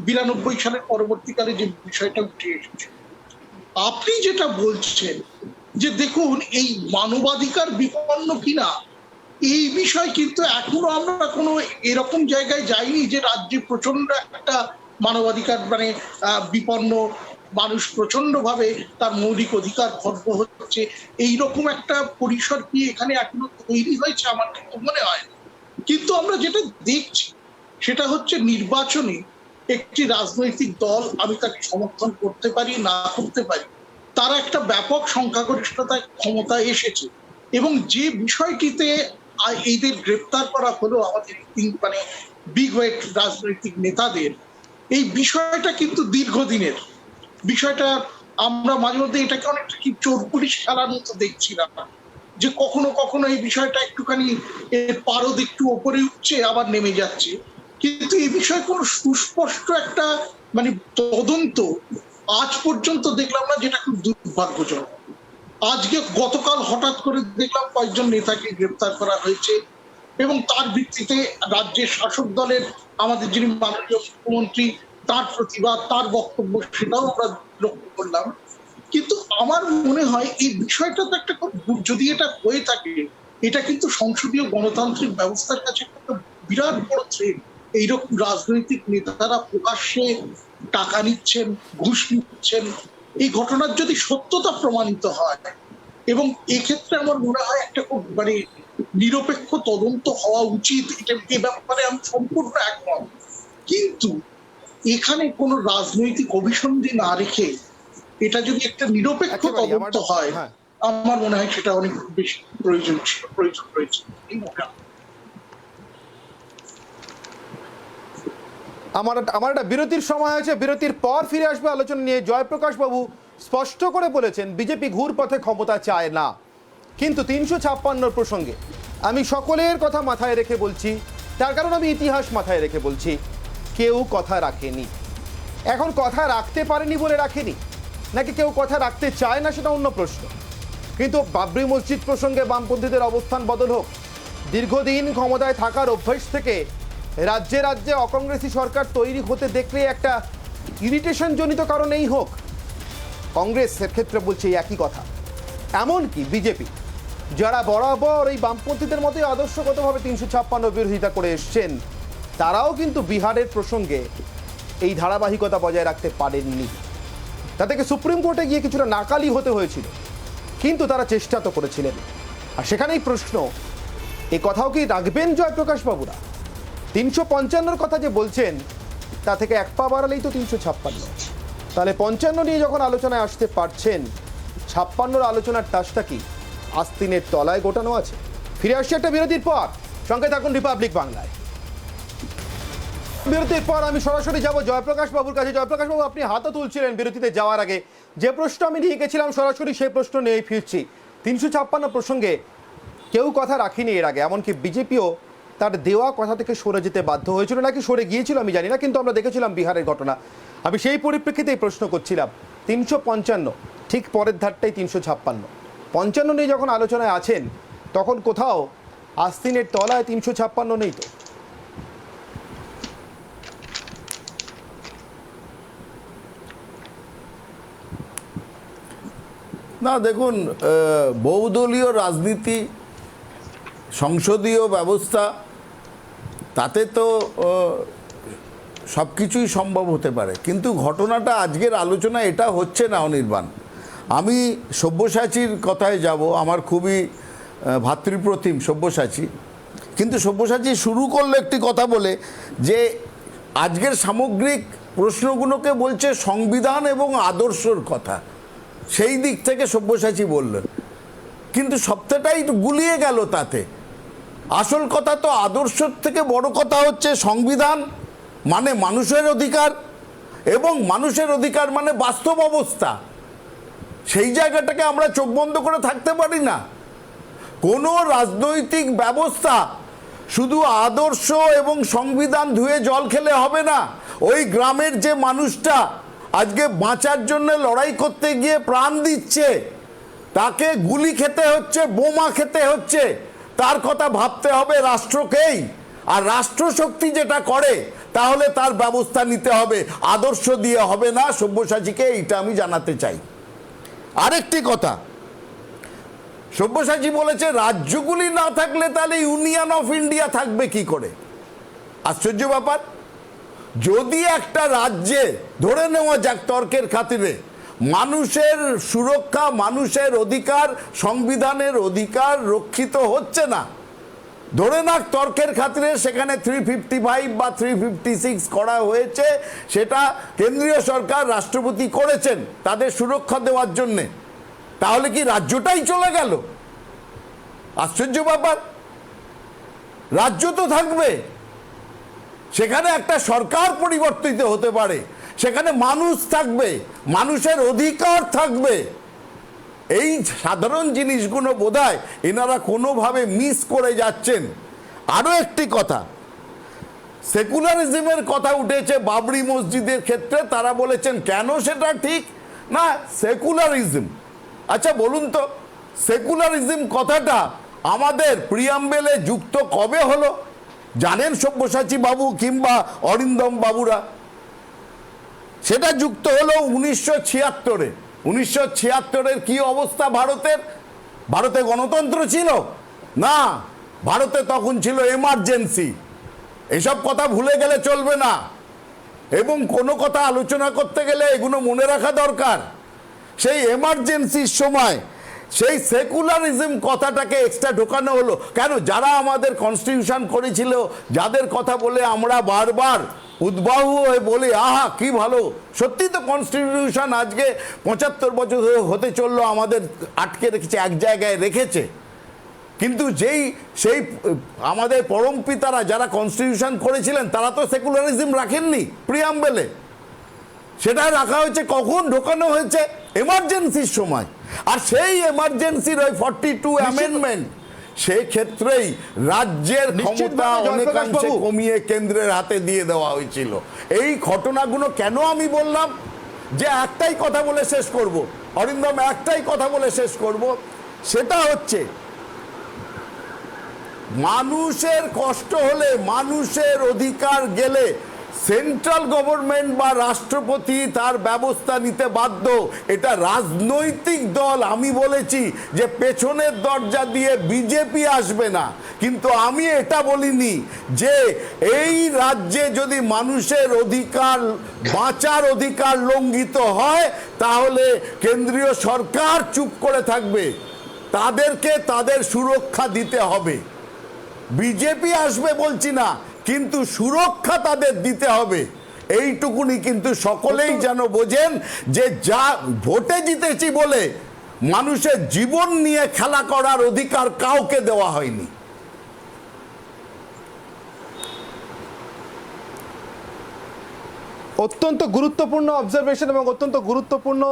92 সালের পরবর্তীকালে যে বিষয়টা উঠে এসেছে। আপনি যেটা বলছেন যে দেখুন, এই মানবাধিকার বিপন্ন কিনা, এই বিষয় কিন্তু এখনো আমরা কোনো এরকম জায়গায় যাইনি যে রাজ্যে প্রচন্ড একটা মানবাধিকার মানে বিপন্ন, মানুষ প্রচন্ড ভাবে তার মৌলিক অধিকার খর্ব হচ্ছে, এইরকম একটা পরিসর কি এখানে এখনো তৈরি হয়েছে? আমার কিন্তু মনে হয়। কিন্তু আমরা যেটা দেখছি সেটা হচ্ছে নির্বাচনে একটি রাজনৈতিক দল, আমি তাকে সমর্থন করতে পারি না করতে পারি, তারা একটা ব্যাপক সংখ্যাগরিষ্ঠতায় ক্ষমতায় এসেছে, এবং যে বিষয়টিতে এদের গ্রেপ্তার করা হলো আমাদের মানে বিগ ওয়েট রাজনৈতিক নেতাদের, এই বিষয়টা কিন্তু দীর্ঘদিনের বিষয়টা, আমরা মাঝে মধ্যে এটাকে অনেকটা কি চোর পুলিশ খেলার মতো দেখছিলাম, যে কখনো কখনো এই বিষয়টা একটুখানি এর পারদ একটু ওপরে উঠছে আবার নেমে যাচ্ছে, কিন্তু এই বিষয়ে কোনো সুস্পষ্ট একটা মানে তদন্ত আজ পর্যন্ত দেখলাম না, যেটা খুব দুর্ভাগ্যজনক। আজকে গতকাল হঠাৎ করে দেখলাম কয়েকজন নেতাকে গ্রেপ্তার করা হয়েছে এবং তার ভিত্তিতে রাজ্যের শাসক দলের আমাদের যিনি মাননীয় মুখ্যমন্ত্রী তার প্রতিবাদ, তার বক্তব্য, সেটাও আমরা লক্ষ্য করলাম। কিন্তু আমার মনে হয় এই বিষয়টা তো একটা যদি এটা হয়ে থাকে, এটা কিন্তু সংসদীয় গণতান্ত্রিক ব্যবস্থার কাছে একটা বিরাট বড় থ্রেট। এইরকম রাজনৈতিক নেতারা প্রকাশ্যে টাকা নিচ্ছেন, ঘুষ নিচ্ছেন, এই ঘটনার যদি সত্যতা প্রমাণিত হয়, এবং এক্ষেত্রে আমার মনে হয় একটা খুব মানে নিরপেক্ষ তদন্ত হওয়া উচিত, এ ব্যাপারে আমি সম্পূর্ণ একমত। কিন্তু এখানে কোনো রাজনৈতিক অভিসন্ধি না রেখে এটা যদি একটা নিরপেক্ষ একেবারেই, তদন্ত হয়, হ্যাঁ। আমার মনে হয় সেটা অনেক বেশি প্রয়োজন রয়েছে। আমার একটা বিরতির সময় আছে, বিরতির পর ফিরে আসবে আলোচনা নিয়ে। জয়প্রকাশ বাবু স্পষ্ট করে বলেছেন বিজেপি ঘুরপথে ক্ষমতা চায় না, কিন্তু 356 প্রসঙ্গে আমি সকলের কথা মাথায় রেখে বলছি, তার কারণ আমি ইতিহাস মাথায় রেখে বলছি, কেউ কথা রাখেনি। এখন কথা রাখতে পারেনি বলে রাখেনি, নাকি কেউ কথা রাখতে চায় না সেটা অন্য প্রশ্ন। কিন্তু বাবরি মসজিদ প্রসঙ্গে বামপন্থীদের অবস্থান বদল হোক, দীর্ঘদিন ক্ষমতায় থাকার অভ্যাস থেকে রাজ্যে রাজ্যে অকংগ্রেসি সরকার তৈরি হতে দেখলে একটা ইরিটেশন জনিত কারণেই হোক, কংগ্রেসের ক্ষেত্রে বলছে একই কথা। এমনকি বিজেপি, যারা বরাবর এই বামপন্থীদের মতোই আদর্শগতভাবে 356 বিরোধিতা করে এসছেন, তারাও কিন্তু বিহারের প্রসঙ্গে এই ধারাবাহিকতা বজায় রাখতে পারেননি। তা থেকে সুপ্রিম কোর্টে গিয়ে কিছুটা নাকালি হতে হয়েছিল, কিন্তু তারা চেষ্টা তো করেছিলেন। আর সেখানেই প্রশ্ন, এই কথাও কি রাখবেন জয়প্রকাশ বাবুরা? 355 কথা যে বলছেন, তা থেকে এক পা বাড়ালেই তো 356। তাহলে 55 নিয়ে যখন আলোচনায় আসতে পারছেন, 56 আলোচনার টাসটা কি আস্তিনের তলায় গোটানো আছে? ফিরে আসছে একটা বিরতির পর, সঙ্গে থাকুন রিপাবলিক বাংলায়। বিরতির পর আমি সরাসরি যাব জয়প্রকাশ বাবুর কাছে। জয়প্রকাশ বাবু, আপনি হাতও তুলছিলেন বিরতিতে যাওয়ার আগে, যে প্রশ্ন আমি নিয়ে গেছিলাম সরাসরি সেই প্রশ্ন নিয়েই ফিরছি। 356 প্রসঙ্গে কেউ কথা রাখিনি এর আগে, এমনকি বিজেপিও তার দেওয়া কথা থেকে সরে যেতে বাধ্য হয়েছিল, নাকি সরে গিয়েছিল আমি জানি না, কিন্তু আমরা দেখেছিলাম বিহারের ঘটনা। আমি সেই পরিপ্রেক্ষিতেই প্রশ্ন করছিলাম, 355 ঠিক পরের ধারটাই 356, 55 নিয়ে যখন আলোচনায় আছেন, তখন কোথাও আস্তিনের তলায় 356 নেই তো? না, দেখুন, বহুদলীয় রাজনীতি, সংসদীয় ব্যবস্থা, তাতে তো সব কিছুই সম্ভব হতে পারে। কিন্তু ঘটনাটা আজকের আলোচনা এটা হচ্ছে না অনির্বাণ। আমি সব্যসাচীর কথায় যাব, আমার খুবই ভাতৃপ্রতিম সব্যসাচী, কিন্তু সব্যসাচী শুরু করলো একটি কথা বলে যে আজকের সামগ্রিক প্রশ্নগুলোকে বলছে সংবিধান এবং আদর্শর কথা, সেই দিক থেকে সব্যসাচী বললেন, কিন্তু সবটাই গুলিয়ে গেল তাতে। আসল কথা তো আদর্শের থেকে বড় কথা হচ্ছে সংবিধান মানে মানুষের অধিকার, এবং মানুষের অধিকার মানে বাস্তব অবস্থা। সেই জায়গাটাকে আমরা চোখ বন্ধ করে থাকতে পারি না। কোনো রাজনৈতিক ব্যবস্থা শুধু আদর্শ এবং সংবিধান ধুয়ে জল খেলে হবে না। ওই গ্রামের যে মানুষটা আজকে বাঁচার জন্য লড়াই করতে গিয়ে প্রাণ দিচ্ছে, তাকে গুলি খেতে হচ্ছে, বোমা খেতে হচ্ছে, তার কথা ভাবতে হবে রাষ্ট্রকেই। আর রাষ্ট্রশক্তি যেটা করে, তাহলে তার ব্যবস্থা নিতে হবে, আদর্শ দিয়ে হবে না। সব্যসাচীকে এইটা আমি জানাতে চাই। আরেকটি কথা, সব্যসাচী বলেছে রাজ্যগুলি না থাকলে তাহলে ইউনিয়ন অফ ইন্ডিয়া থাকবে কি করে? আশ্চর্য ব্যাপার। যদি একটা রাজ্যে ধরে নেওয়া যাক তর্কের খাতিরে মানুষের সুরক্ষা, মানুষের অধিকার, সংবিধানের অধিকার রক্ষিত হচ্ছে না, ধরে নাক তর্কের খাতিরে সেখানে 355 বা 356 করা হয়েছে, সেটা কেন্দ্রীয় সরকার, রাষ্ট্রপতি করেছেন তাদের সুরক্ষা দেওয়ার জন্যে, তাহলে কি রাজ্যটাই চলে গেল? আশ্চর্য ব্যাপার। রাজ্য তো থাকবে, সেখানে একটা সরকার পরিবর্তিত হতে পারে, সেখানে মানুষ থাকবে, মানুষের অধিকার থাকবে। এই সাধারণ জিনিসগুলো বোধহয় এনারা কোনোভাবে মিস করে যাচ্ছেন। আরও একটি কথা, সেকুলারিজমের কথা উঠেছে বাবরি মসজিদের ক্ষেত্রে, তারা বলেছেন কেন সেটা ঠিক না, সেকুলারিজম। আচ্ছা বলুন তো, সেকুলারিজম কথাটা আমাদের প্রিয়াম্বেলে যুক্ত কবে হলো? জানেন সব্যসাচী বাবু কিংবা অরিন্দম বাবুরা? সেটা যুক্ত হলো 1976-এ। 1976-এর কি অবস্থা ভারতের? ভারতে গণতন্ত্র ছিল না, ভারতে তখন ছিল এমার্জেন্সি। এসব কথা ভুলে গেলে চলবে না, এবং কোনো কথা আলোচনা করতে গেলে এগুলো মনে রাখা দরকার। সেই এমার্জেন্সির সময় সেই সেকুলারিজম কথাটাকে এক্সট্রা ঢোকানো হলো কেন? যারা আমাদের কনস্টিটিউশন করেছিল, যাদের কথা বলে আমরা বারবার উদ্বাহু হয়ে বলি আহা কি ভালো, সত্যি তো কনস্টিটিউশন আজকে 75 বছর হতে চললো আমাদের আটকে রেখেছে, এক জায়গায় রেখেছে। কিন্তু সেই আমাদের পরম পিতারা যারা কনস্টিটিউশন করেছিলেন তারা তো সেকুলারিজম রাখেননি প্রিয়াম্বেলে। সেটা রাখা হয়েছে কখন? ঢোকানো হয়েছে এমার্জেন্সির সময়। আর সেই এমার্জেন্সির ওই 42 অ্যামেন্ডমেন্ট, সেই ক্ষেত্রেই রাজ্যের ক্ষমতা অনেকাংশে কমিয়ে কেন্দ্রের হাতে দিয়ে দেওয়া হয়েছিল। এই ঘটনাগুলো কেন আমি বললাম যে একটাই কথা বলে শেষ করব, অরিন্দম, একটাই কথা বলে শেষ করব, সেটা হচ্ছে মানুষের কষ্ট হলে, মানুষের অধিকার গেলে সেন্ট্রাল গভর্নমেন্ট বা রাষ্ট্রপতি তার ব্যবস্থা নিতে বাধ্য। এটা রাজনৈতিক দল, আমি বলেছি যে পেছনের দরজা দিয়ে বিজেপি আসবে না, কিন্তু আমি এটা বলিনি যে এই রাজ্যে যদি মানুষের অধিকার, বাঁচার অধিকার লঙ্ঘিত হয় তাহলে কেন্দ্রীয় সরকার চুপ করে থাকবে, তাদেরকে তাদের সুরক্ষা দিতে হবে। বিজেপি আসবে বলছি না, কিন্তু সুরক্ষা তাদের দিতে হবে। এইটুকুনি কিন্তু সকলেই যেন বোঝেন যে যা ভোটে জিতেছি বলে মানুষের জীবন নিয়ে খেলা করার অধিকার কাউকে দেওয়া হয়নি। অত্যন্ত গুরুত্বপূর্ণ অবজারভেশন এবং অত্যন্ত গুরুত্বপূর্ণ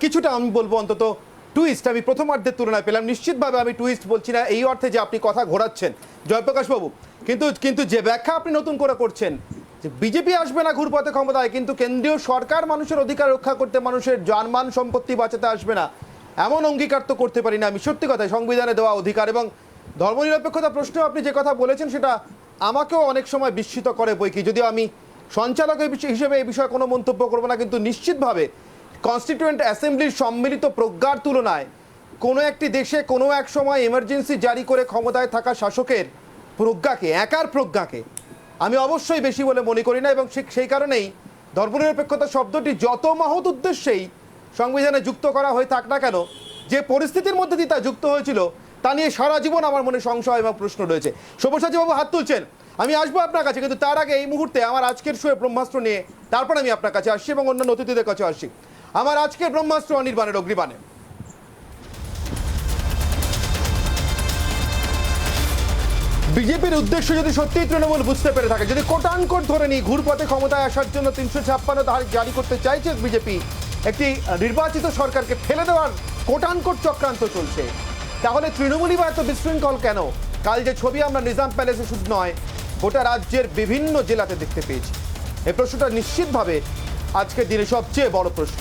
কিছুটা আমি বলবো অন্তত টুইস্ট আমি প্রথমার্ধের তুলনায় পেলাম। নিশ্চিতভাবে আমি টুইস্ট বলছি না এই অর্থে যে আপনি কথা ঘোরাচ্ছেন জয়প্রকাশ বাবু, কিন্তু যে ব্যাখ্যা আপনি নতুন করে করছেন যে বিজেপি আসবে না ঘুরপথে ক্ষমতায়, কিন্তু কেন্দ্রীয় সরকার মানুষের অধিকার রক্ষা করতে, মানুষের জানমাল সম্পত্তি বাঁচাতে আসবে না, এমন অঙ্গীকার তো করতে পারি না আমি। সত্যি কথা, সংবিধানে দেওয়া অধিকার এবং ধর্মনিরপেক্ষতা প্রশ্নে আপনি যে কথা বলেছেন সেটা আমাকেও অনেক সময় বিস্মিত করে বই কি, যদিও আমি সঞ্চালক হিসেবে এই বিষয়ে কোনো মন্তব্য করবো না, কিন্তু নিশ্চিতভাবে কনস্টিটিউয়েন্ট অ্যাসেম্বলির সম্মিলিত প্রজ্ঞার তুলনায় কোনো একটি দেশে কোনো এক সময় এমার্জেন্সি জারি করে ক্ষমতায় থাকা শাসকের প্রজ্ঞাকে, একার প্রজ্ঞাকে আমি অবশ্যই বেশি বলে মনে করি না। এবং সেই কারণেই ধর্মনিরপেক্ষতা শব্দটি যত মহৎ উদ্দেশ্যেই সংবিধানে যুক্ত করা হয়ে থাক না কেন, যে পরিস্থিতির মধ্যে দিয়ে তা যুক্ত হয়েছিল তা নিয়ে সারা জীবন আমার মনে সংশয় এবং প্রশ্ন রয়েছে। সব্যসাচী বাবু হাত তুলছেন, আমি আসবো আপনার কাছে, কিন্তু তার আগে এই মুহূর্তে আমার আজকের শোয়ে ব্রহ্মাস্ত্র নিয়ে তারপর আমি আপনার কাছে আসছি এবং অন্য অতিথিদের কাছে আসছি। আমার আজকের ব্রহ্মাস্ত্র অনির্বাণের অগ্নিবাণে। বিজেপির উদ্দেশ্য যদি সত্যিই তৃণমূল বুঝতে পেরে থাকে, যদি কোটানকোট ধরে নিই ঘুরপথে ক্ষমতায় আসার জন্য 356 ধারা জারি করতে চাইছে বিজেপি, একটি নির্বাচিত সরকারকে ফেলে দেওয়ার কোটানকোট চক্রান্ত চলছে, তাহলে তৃণমূলই বা এত বিশৃঙ্খল কেন? কাল যে ছবি আমরা নিজাম প্যালেসে শুধু নয় গোটা রাজ্যের বিভিন্ন জেলাতে দেখতে পেয়েছি, এই প্রশ্নটা নিশ্চিতভাবে আজকের দিনে সবচেয়ে বড় প্রশ্ন।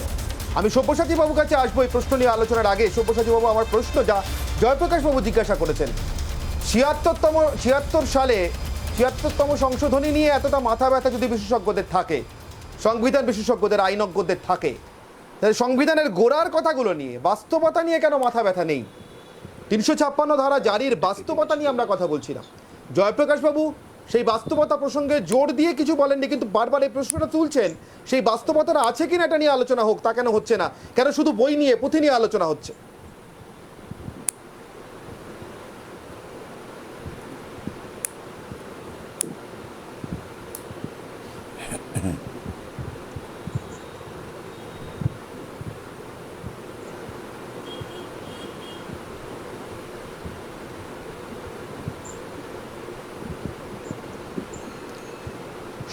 আমি সব্যসাচী বাবুর কাছে আসবো এই প্রশ্ন নিয়ে আলোচনার আগে। সব্যসাচী বাবু, আমার প্রশ্ন যা জয়প্রকাশ বাবু জিজ্ঞাসা করেছেন, 76তম সংশোধনী নিয়ে এতটা মাথা ব্যথা যদি বিশেষজ্ঞদের থাকে, সংবিধান বিশেষজ্ঞদের, আইনজ্ঞদের থাকে, তাহলে সংবিধানের গোড়ার কথাগুলো নিয়ে, বাস্তবতা নিয়ে কেন মাথা ব্যথা নেই? 356 ধারা জারির বাস্তবতা নিয়ে আমরা কথা বলছিলাম। জয়প্রকাশ বাবু সেই বাস্তবতা প্রসঙ্গে জোর দিয়ে কিছু বলেননি, কিন্তু বারবার এই প্রশ্নটা তুলছেন সেই বাস্তবতাটা আছে কিনা এটা নিয়ে আলোচনা হোক। তা কেন হচ্ছে না? কেন শুধু বই নিয়ে, পুঁথি নিয়ে আলোচনা হচ্ছে?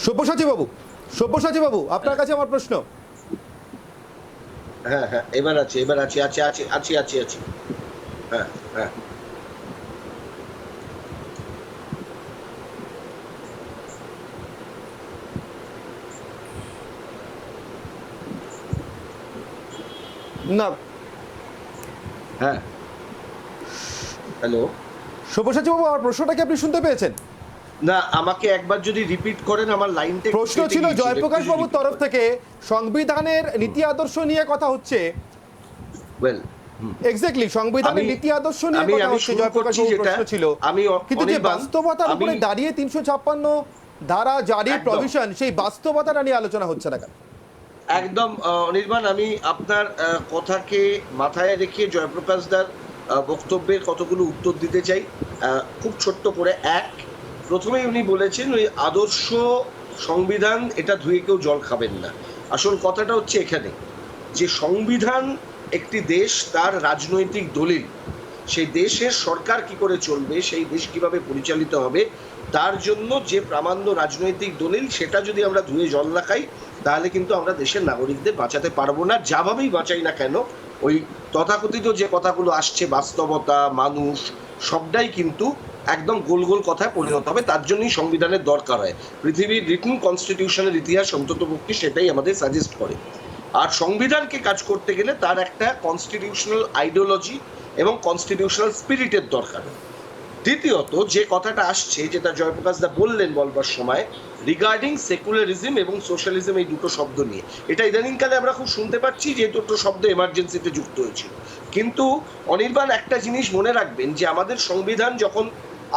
সব্যসাচী বাবু, সব্যসাচী বাবু, আপনার কাছে আমার প্রশ্ন। হ্যাঁ হ্যাঁ, এবার আছে হ্যাঁ হ্যাঁ। না, হ্যাঁ হ্যালো, সব্যসাচী বাবু, আমার প্রশ্নটা কি আপনি শুনতে পেয়েছেন? না আমাকে একবার যদি রিপিট করেন, আমার লাইনটা প্রশ্ন ছিল জয়প্রকাশ বাবুর তরফ থেকে সংবিধানের নীতি আদর্শ নিয়ে কথা হচ্ছে। ওয়েল, এক্স্যাক্টলি, সংবিধানের আমি- নীতি আদর্শ নিয়ে আমি- কথা আমি হচ্ছে। শুরু জয়প্রকাশ করছি বাবুর যেটা, প্রশ্ন ছিল আমি কিন্তু যে অনির্বাণ, বাস্তবতার উপরে আমি- দাঁড়িয়ে 356 ধারা জারির একদম। প্রভিশন, সেই বাস্তবতাটা নিয়ে আলোচনা হচ্ছে না কেন? একদম অনির্বাণ, আমি আপনার কথাকে মাথায় রেখে জয়প্রকাশ দার বক্তব্যের কতগুলো উত্তর দিতে চাই খুব ছোট্ট করে। প্রথমেই উনি বলেছেন ওই আদর্শ সংবিধান, এটা ধুয়ে কেউ জল খাবেন না। আসল কথাটা হচ্ছে এখানে যে সংবিধান একটি দেশ, তার রাজনৈতিক দলিল, সেই দেশের সরকার কি করে চলবে, সেই দেশ কিভাবে পরিচালিত হবে, তার জন্য যে প্রামাণ্য রাজনৈতিক দলিল, সেটা যদি আমরা ধুয়ে জল না খাই, তাহলে কিন্তু আমরা দেশের নাগরিকদের বাঁচাতে পারবো না। যাভাবেই বাঁচাই না কেন, ওই তথাকথিত যে কথাগুলো আসছে, বাস্তবতা, মানুষ, সবটাই কিন্তু একদম গোল গোল কথায় পরিণত হবে। তার জন্যই সংবিধানের দরকার হয়। পৃথিবীর রিটন কনস্টিটিউশনের ইতিহাস অন্ততপক্ষে সেটাই আমাদের সাজেস্ট করে। আর সংবিধানকে কাজ করতে গেলে তার একটা কনস্টিটিউশনাল আইডিওলজি এবং কনস্টিটিউশনাল স্পিরিটের দরকার। দ্বিতীয়ত যে কথাটা আসছে, যেটা জয়প্রকাশ দা বললেন বলবার সময়, রিগার্ডিং সেকুলারিজম এবং সোশ্যালিজম, এই দুটো শব্দ নিয়ে, এটা ইদানিংকালে আমরা খুব শুনতে পাচ্ছি যে দুটো শব্দ এমার্জেন্সিতে যুক্ত হয়েছিল। কিন্তু অনির্বাণ, একটা জিনিস মনে রাখবেন যে আমাদের সংবিধান যখন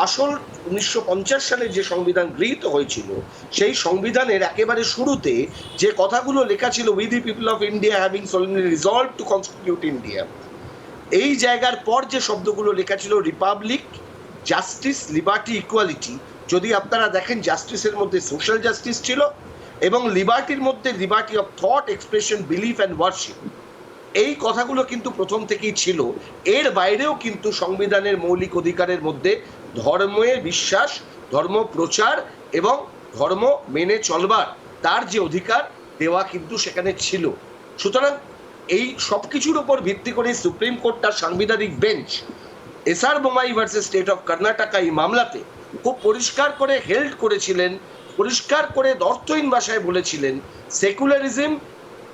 আসল 1950 সালে যে সংবিধান গৃহীত হয়েছিল, সেই সংবিধানের একেবারে শুরুতে যে কথাগুলো লেখা ছিল, we the people of India having solemnly resolved two constitute India, এই জায়গার পর যে শব্দগুলো লেখা ছিল, রিপাবলিক, জাস্টিস, লিবার্টি, ইকুয়ালিটি, যদি আপনারা দেখেন জাস্টিসের মধ্যে সোশ্যাল জাস্টিস ছিল এবং লিবার্টির মধ্যে liberty of thought, expression, belief and worship, এই কথাগুলো কিন্তু প্রথম থেকেই ছিল। এর বাইরেও কিন্তু সংবিধানের মৌলিক অধিকারের মধ্যে ধর্মের বিশ্বাস, ধর্ম প্রচার এবং ধর্ম মেনে চলবার তার যে অধিকার দেওয়া কিন্তু সেখানে ছিল। সুতরাং এই সব কিছুর উপর ভিত্তি করে সুপ্রিম কোর্ট তার সাংবিধানিক bench SR Bommai versus state of Karnataka এই মামলাতে খুব পরিষ্কার করে হেল্ড করেছিলেন, পরিষ্কার করে অর্থহীন ভাষায় বলেছিলেন, secularism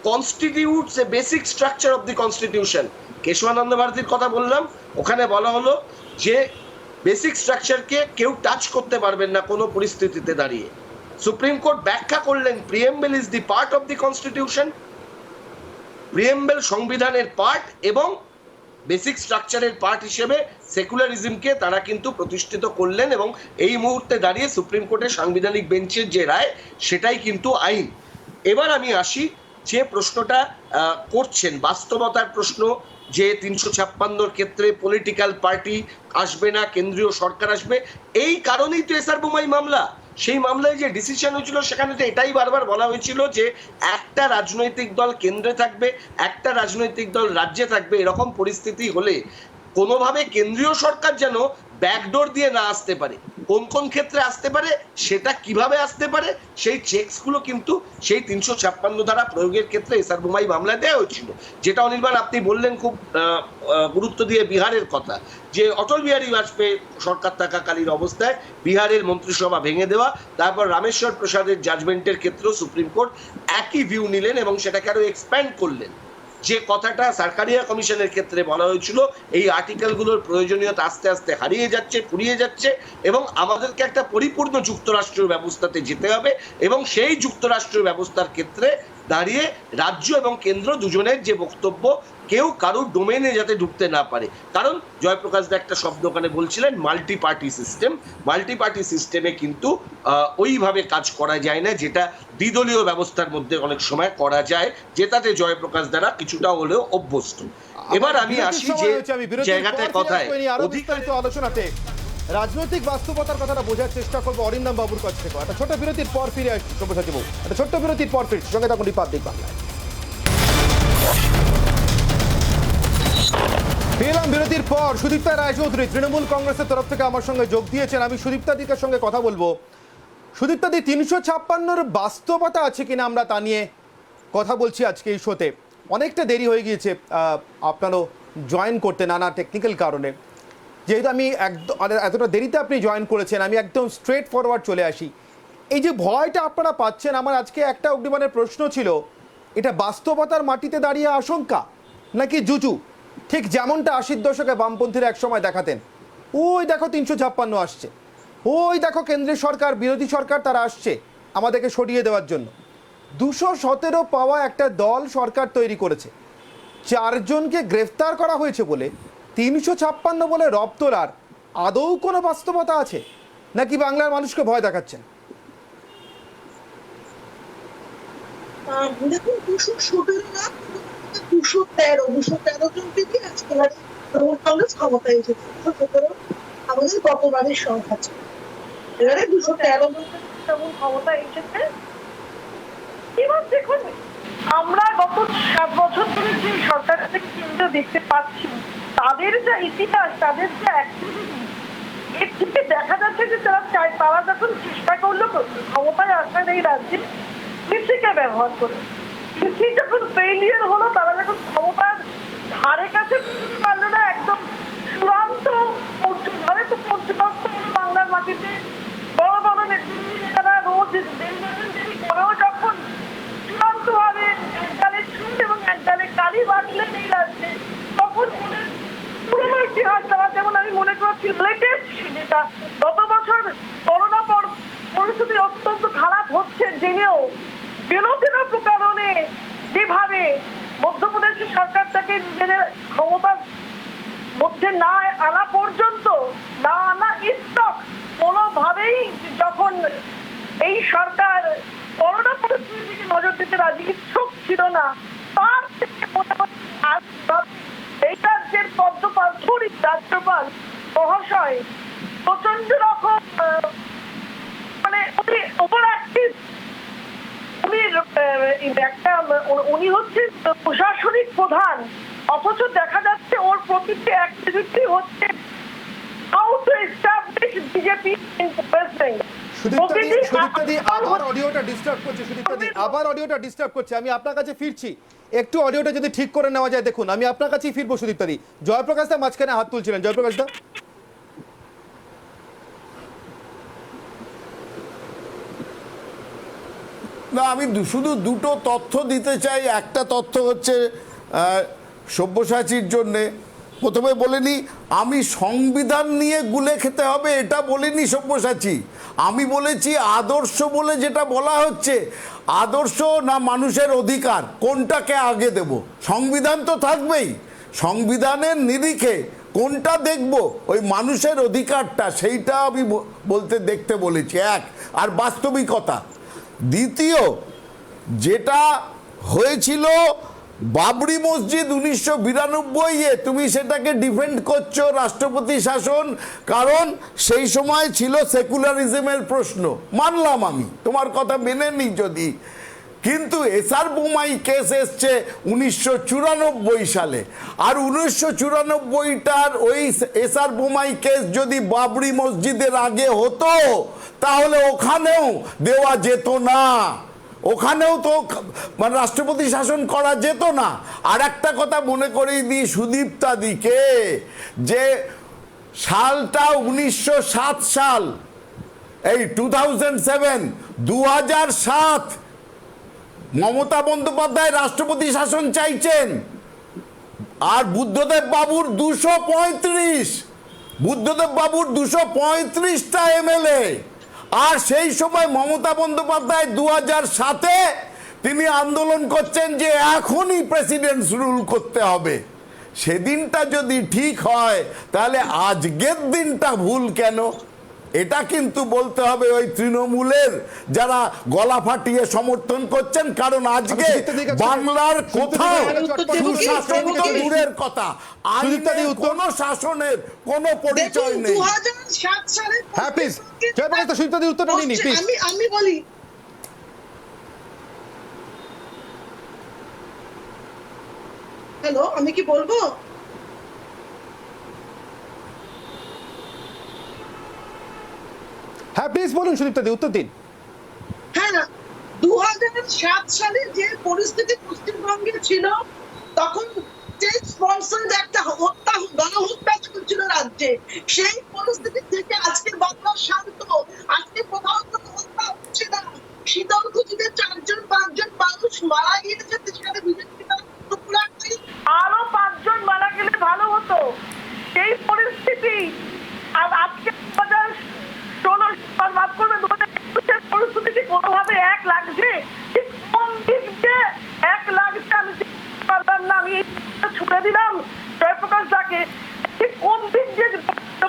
constitutes a basic structure of the constitution. Kesavananda ভারতীর কথা বললাম, ওখানে বলা হলো যে বেসিক স্ট্রাকচারকে কেউ টাচ করতে পারবেন না কোনো পরিস্থিতিতে দাঁড়িয়ে। সুপ্রিম কোর্ট ব্যাখ্যা করলেন, preamble is the part of the constitution, preamble সংবিধানের পার্ট এবং বেসিক স্ট্রাকচারের পার্ট হিসেবে সেকুলারিজমকে তারা কিন্তু প্রতিষ্ঠিত করলেন এবং এই মুহূর্তে দাঁড়িয়ে সুপ্রিম কোর্টের সাংবিধানিক বেঞ্চের যে রায়, সেটাই কিন্তু আইন। এবার আমি আসি যে প্রশ্নটা করছেন, বাস্তবতার প্রশ্ন, যে 356 ক্ষেত্রে পলিটিক্যাল পার্টি আসবে না, কেন্দ্রীয় সরকার আসবে, এই কারণেই তো এসআর বোমাই মামলা। সেই মামলায় যে ডিসিশন হয়েছিল, সেখানে তো এটাই বারবার বলা হয়েছিল যে একটা রাজনৈতিক দল কেন্দ্রে থাকবে, একটা রাজনৈতিক দল রাজ্যে থাকবে। এরকম পরিস্থিতি হলে কোনোভাবে কেন্দ্রীয় সরকার যেন ব্যাকডোর দিয়ে না আসতে পারে। কোন কোন ক্ষেত্রে আসতে পারে, সেটা কিভাবে আসতে পারে, সেই চেকসগুলো কিন্তু সেই 356 ধারা প্রয়োগের ক্ষেত্রে এসআর বোমাই মামলায় দেওয়া হয়েছিল। যেটা অনির্বাণ আপনি বললেন খুব গুরুত্ব দিয়ে বিহারের কথা, যে অটল বিহারী বাজপেয়ী সরকার থাকাকালীন অবস্থায় বিহারের মন্ত্রিসভা ভেঙে দেওয়া, তারপর রামেশ্বর প্রসাদের জাজমেন্টের ক্ষেত্রেও সুপ্রিম কোর্ট একই ভিউ নিলেন এবং সেটাকে আরো এক্সপ্যান্ড করলেন। যে কথাটা সরকারিয়া কমিশনের ক্ষেত্রে বলা হয়েছিল, এই আর্টিকেলগুলোর প্রয়োজনীয়তা আস্তে আস্তে হারিয়ে যাচ্ছে, ফুরিয়ে যাচ্ছে এবং আমাদেরকে একটা পরিপূর্ণ যুক্তরাষ্ট্রীয় ব্যবস্থাতে যেতে হবে এবং সেই যুক্তরাষ্ট্রীয় ব্যবস্থার ক্ষেত্রে দাঁড়িয়ে রাজ্য এবং কেন্দ্র দুজনের যে বক্তব্য, কেউ কারোর ডোমেনে যাতে ঢুকতে না পারে। কারণ জয়প্রকাশ দা একটা শব্দ ওখানে বলছিলেন, multi party system. Multi party সিস্টেমে কিন্তু ওইভাবে কাজ করা যায় না, যেটা দ্বিদলীয় ব্যবস্থার মধ্যে অনেক সময় করা যায়, যেটাতে জয়প্রকাশ দ্বারা কিছুটা হলেও অভ্যস্ত। এবার আমি আসি যে জায়গাটার কথায়, বিস্তারিত আলোচনাতে রাজনৈতিক বাস্তবতার কথাটা বোঝার চেষ্টা করবো অরিন্দম বাবুর কাছ থেকে। একটা ছোট বিরতির পর ফিরে আসছি সব্যসাচী বাবু, একটা ছোট্ট বিরতির পর ফিরছি, সঙ্গে থাকুন রিপাবলিক বাংলায়। পেলাম বিরতির পর সুদীপ্তা রায়চৌধুরী তৃণমূল কংগ্রেসের তরফ থেকে আমার সঙ্গে যোগ দিয়েছেন। আমি সুদীপ্তা দিকের সঙ্গে কথা বলবো। সুদীপ্তাদি 356-র বাস্তবতা আছে কিনা আমরা তা নিয়ে কথা বলছি আজকে এই শোতে। অনেকটা দেরি হয়ে গিয়েছে আপনারও জয়েন করতে নানা টেকনিক্যাল কারণে। যেহেতু আমি একদম এতটা দেরিতে আপনি জয়েন করেছেন, আমি একদম স্ট্রেট ফরওয়ার্ড চলে আসি। এই যে ভয়টা আপনারা পাচ্ছেন, আমার আজকে একটা অগ্নিমানের প্রশ্ন ছিল, এটা বাস্তবতার মাটিতে দাঁড়িয়ে আশঙ্কা নাকি জুজু? ঠিক যেমনটা 80-র দশকে বামপন্থীরা একসময় দেখাতেন, ওই দেখো 356 আসছে, ওই দেখো কেন্দ্রীয় সরকার বিরোধী সরকার তারা আসছে আমাদেরকে সরিয়ে দেওয়ার জন্য। 217 পাওয়া একটা দল সরকার তৈরি করেছে, 4 জনকে গ্রেফতার করা হয়েছে বলে 356 বলে রব তোলার আদৌ কোনো বাস্তবতা আছে নাকি বাংলার মানুষকে ভয় দেখাচ্ছেন? দেখুন 217 না, 213 জনকে দিয়ে আজকে তৃণমূল কংগ্রেস ক্ষমতায় এসেছে। 217 আমাদের গতবারের সংখ্যা ছিল, এবারে 213 জনকে তৃণমূল ক্ষমতায় এসেছে। এবার দেখুন, আমরা গত 7 বছর ধরে যে সরকার থেকে কেন্দ্র দেখতে পাচ্ছি, তাদের যা ইতিহাস, তাদের যা অ্যাক্টিভিটি, এর থেকে দেখা যাচ্ছে যে তারা যখন চেষ্টা করলো ক্ষমতায় আসার এই রাজ্যে কৃষিকে ব্যবহার করে, কৃষি যখন ফেইলিয়ার হলো, তারা যখন ক্ষমতার ধারে কাছে পারলো না, একদম চূড়ান্ত ঘরে তো পর্যটক বাংলার মাটিতে বড় বড় নেতারা রোজ করেও যখন চূড়ান্ত ভাবে একগালে ছুট এবং একগালে কালি বাঁধলেন এই রাজ্যে, তখন পুরোনো ইতিহাস তারা, যেমন আমি মনে করছি লেটেস্ট যেটা গত বছর করোনা পরিস্থিতি অত্যন্ত খারাপ হচ্ছে জেনেও বিরোধীরা প্রকারণে যেভাবে মধ্যপ্রদেশের সরকারটাকে নিজেদের ক্ষমতার মধ্যে না আনা পর্যন্ত, না আনা স্টক কোনোভাবেই, যখন এই সরকার করোনা পরিস্থিতিকে নজর দিতে রাজি ইচ্ছুক ছিল না, তার থেকে মোটামুটি এই রাজ্যের পদ্মপাল রাজ্যপাল মহাশয় প্রচন্ড রকম মানে ওভার অ্যাক্টিভ। উনি হচ্ছেন প্রশাসনিক প্রধান, অথচ দেখা যাচ্ছে ওর প্রতিটি অ্যাক্টিভিটি হচ্ছে how to establish BJP in West Bengal. সুদীপ্তাদি আবার অডিওটা ডিস্টার্ব করছে, সুদীপ্তাদি আবার অডিওটা ডিস্টার্ব করছে। আমি আপনার কাছে ফিরছি, একটু অডিওটা যদি ঠিক করে নেওয়া যায়। দেখুন, আমি আপনার কাছেই ফিরবো সুদীপ্তাদি। জয়প্রকাশ দা মাঝখানে হাত তুলছিলেন, জয়প্রকাশ দা। না, আমি শুধু দুটো তথ্য দিতে চাই। একটা তথ্য হচ্ছে সব্যসাচীর জন্যে। প্রথমে বলিনি আমি সংবিধান নিয়ে গুলে খেতে হবে, এটা বলিনি সব্যসাচী। আমি বলেছি আদর্শ বলে যেটা বলা হচ্ছে, আদর্শ না মানুষের অধিকার, কোনটাকে আগে দেব? সংবিধান তো থাকবেই, সংবিধানের নিরিখে কোনটা দেখব? ওই মানুষের অধিকারটা, সেইটা আমি দেখতে বলেছি। এক, আর বাস্তবিকতা। দ্বিতীয়, যেটা হয়েছিল বাবরি মসজিদ 1992-এ, তুমি সেটাকে ডিফেন্ড করছো রাষ্ট্রপতি শাসন, কারণ সেই সময় ছিল সেকুলারিজমের প্রশ্ন। মানলাম, আমি তোমার কথা মেনে নিই যদি, কিন্তু এসআর বোমাই কেস এসছে 1994 সালে, আর 1994টার ওই এসআর বোমাই কেস যদি বাবরি মসজিদের আগে হতো তাহলে ওখানেও দেওয়া যেত না, ওখানেও তো মানে রাষ্ট্রপতি শাসন করা যেত না। আর একটা কথা মনে করিয়ে দিই সুদীপ্তাদিকে, যে সালটা 1907 সাল, এই 2007, 2007 মমতা বন্দ্যোপাধ্যায় রাষ্ট্রপতি শাসন চাইছেন, আর বুদ্ধদেব বাবুর 235, বুদ্ধদেব বাবুর 235টা এমএলএ। আর সেই সময় মমতা বন্দ্যোপাধ্যায় 2007-এ তিনি আন্দোলন করছেন যে এখনই প্রেসিডেন্টস রুল করতে হবে। সেদিনটা যদি ঠিক হয় তাহলে আজকের দিনটা ভুল কেন? এটা কিন্তু বলতে হবে ওই তৃণমূলের যারা গলা ফাটিয়ে সমর্থন করছেন, কারণ আজকে বাংলার কোথাও সুশাসন তো দূরের কথা, আইনের কোনো শাসনের কোনো পরিচয় নেই। 2007 সালে হ্যাঁ প্লিজ জয়প্রকাশ দা সুদীপ্তাদির উত্তরটা নিন প্লিজ। আমি বলি, হ্যালো, আমি কি বলবো? হ্যাঁ প্লিজ বলুন সুদীপ্তাদি, উত্তর দিন। 2007 সালে যে পরিস্থিতি পশ্চিমবঙ্গে ছিল, তখন স্টেট স্পন্সর্ড একটা গণহত্যা চলছিল রাজ্যে। সেই পরিস্থিতি থেকে আজকে বাংলা শান্ত, আজকে কোথাও কোনো হত্যা হচ্ছে না। শীতলকুচিতে 4-5 মানুষ মারা গিয়েছে, সেখানে বিজেপি আরো 5 জন মারা গেলে ভালো হতো। সেই পরিস্থিতি আর আজকে 2016 মাফ করবে 2021 পরিস্থিতি কোনোভাবে এক লাগছে। কোন দিক দিয়ে এক লাগছে আমি পারলাম না, আমি ছুটে দিলাম জয়প্রকাশ দাকে। কোন দিক দিয়ে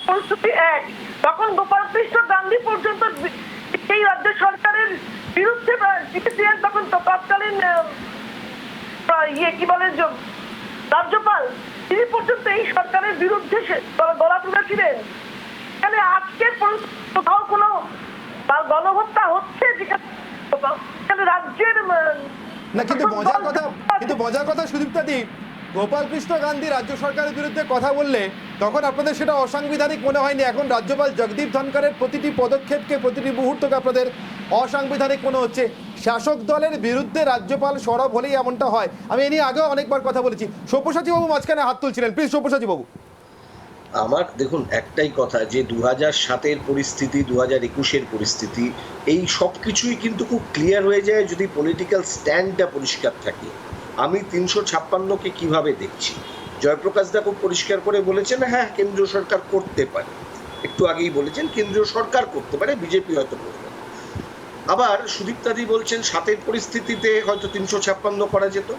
পরিস্থিতি এক? তখন গোপালকৃষ্ণ গান্ধী পর্যন্ত এই রাজ্য সরকারের বিরুদ্ধে তখন তৎকালীন কি বলে রাজ্যপাল, তিনি পর্যন্ত এই সরকারের বিরুদ্ধে গলা তুলেছিলেন। এখানে আজকের কোথাও কোনো গণহত্যা হচ্ছে যেখানে রাজ্যের না, কিন্তু মজার কথা সুদীপ্তা দি, গোপালকৃষ্ণ গান্ধী রাজ্য সরকারের বিরুদ্ধে কথা বললে তখন আপনাদের সেটা অসাংবিধানিক মনে হয়নি। এখন রাজ্যপাল জগদীপ ধনকরের প্রতিটি পদক্ষেপকে, প্রতিটি মুহূর্তকে আপনাদের অসাংবিধানিক মনে হচ্ছে। শাসক দলের বিরুদ্ধে রাজ্যপাল সরব হলেই এমনটা হয়। আমি এ নিয়ে আগেও অনেকবার কথা বলেছি। সব্যসাচী বাবু মাঝখানে হাত তুলছিলেন, প্লিজ সব্যসাচী বাবু। আমার দেখুন একটাই কথা, যে 2007-এর পরিস্থিতি, 2021-এর পরিস্থিতি, এই সব কিছুই কিন্তু খুব ক্লিয়ার হয়ে যায় যদি পলিটিক্যাল স্ট্যান্ডটা পরিষ্কার থাকে। আমি 356-কে কিভাবে দেখছি, জয়প্রকাশ দা খুব পরিষ্কার করে বলেছেন, হ্যাঁ কেন্দ্রীয় সরকার করতে পারে। একটু আগেই বলেছেন কেন্দ্রীয় সরকার করতে পারে, বিজেপি হয়তো করবে। আবার সুদীপ্তাদি বলছেন 7-এর পরিস্থিতিতে হয়তো 356 করা যেত,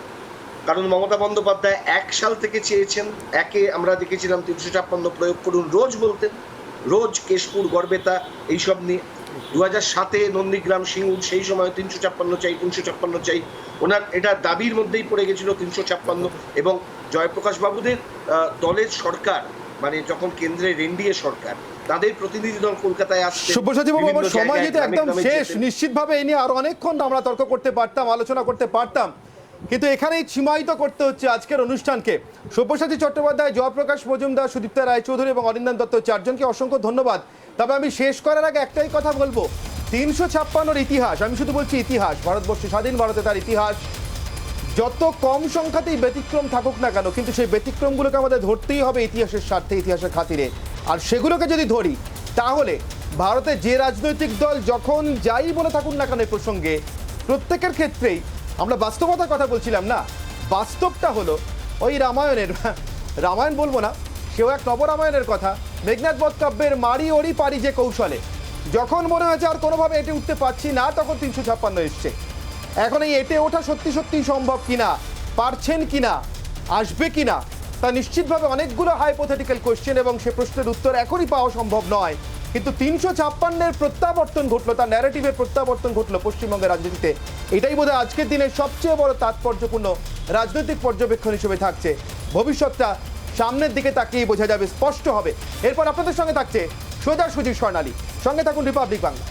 কারণ মমতা বন্দ্যোপাধ্যায় 1 সাল থেকে চেয়েছেন। একে আমরা দেখেছিলাম 356 প্রয়োগ করুন রোজ বলতেন, রোজ কেশপুর গড়বেতা এইসব নিয়ে। 2007-এ নন্দীগ্রাম সিঙ্গুর সেই সময় 356 চাই, 356 চাই, ওনার এটা দাবির মধ্যেই পড়ে গেছিল 356। এবং জয়প্রকাশ বাবুদের দলের সরকার, মানে যখন কেন্দ্রের এনডিএ সরকার, তাদের প্রতিনিধি দল কলকাতায় আসছে। সব্যসাচী বাবু, আমার সময় যেটা একদম শেষ, নিশ্চিতভাবে এই নিয়ে আরো অনেকক্ষণ আমরা তর্ক করতে পারতাম, আলোচনা করতে পারতাম, কিন্তু এখানেই সীমায়িত করতে হচ্ছে আজকের অনুষ্ঠানকে। সব্যসাচী চট্টোপাধ্যায়, জয়প্রকাশ মজুমদার, সুদীপ্তা রায়চৌধুরী এবং অরিন্দম দত্ত, 4 জনকে অসংখ্য ধন্যবাদ। তবে আমি শেষ করার আগে একটাই কথা বলবো, 356-র ইতিহাস, আমি শুধু বলছি ইতিহাস, ভারতবর্ষে স্বাধীন ভারতে তার ইতিহাস যত কম সংখ্যাতেই ব্যতিক্রম থাকুক না কেন, কিন্তু সেই ব্যতিক্রমগুলোকে আমাদের ধরতেই হবে ইতিহাসের স্বার্থে, ইতিহাসের খাতিরে। আর সেগুলোকে যদি ধরি তাহলে ভারতে যে রাজনৈতিক দল যখন যাই বলে থাকুন না কেন প্রসঙ্গে, প্রত্যেকের ক্ষেত্রেই আমরা বাস্তবতার কথা বলছিলাম না, বাস্তবটা হলো ওই রামায়ণ বলবো না, সেও এক নবরামায়ণের কথা, মেঘনাদ বধ কাব্যের মারি ওরি পারি যে কৌশলে, যখন মনে হয়েছে আর কোনোভাবে এটে উঠতে পারছি না, তখন 356 এসছে। এখন এই এটে ওঠা সত্যি সত্যিই সম্ভব কিনা, পারছেন কিনা, আসবে কিনা, তা নিশ্চিতভাবে অনেকগুলো হাইপোথেটিক্যাল কোয়েশ্চেন, এবং সে প্রশ্নের উত্তর এখনই পাওয়া সম্ভব নয়। কিন্তু 356-এর প্রত্যাবর্তন ঘটলো, তার ন্যারেটিভের প্রত্যাবর্তন ঘটলো পশ্চিমবঙ্গের রাজনীতিতে। এটাই বোধহয় আজকের দিনের সবচেয়ে বড় তাৎপর্যপূর্ণ রাজনৈতিক পর্যবেক্ষণ হিসেবে থাকছে। ভবিষ্যৎটা সামনের দিকে তাকিয়ে বোঝা যাবে, স্পষ্ট হবে। এরপর আপনাদের সঙ্গে থাকছে সোজাসুজি স্বর্ণালী। সঙ্গে থাকুন রিপাবলিক বাংলা।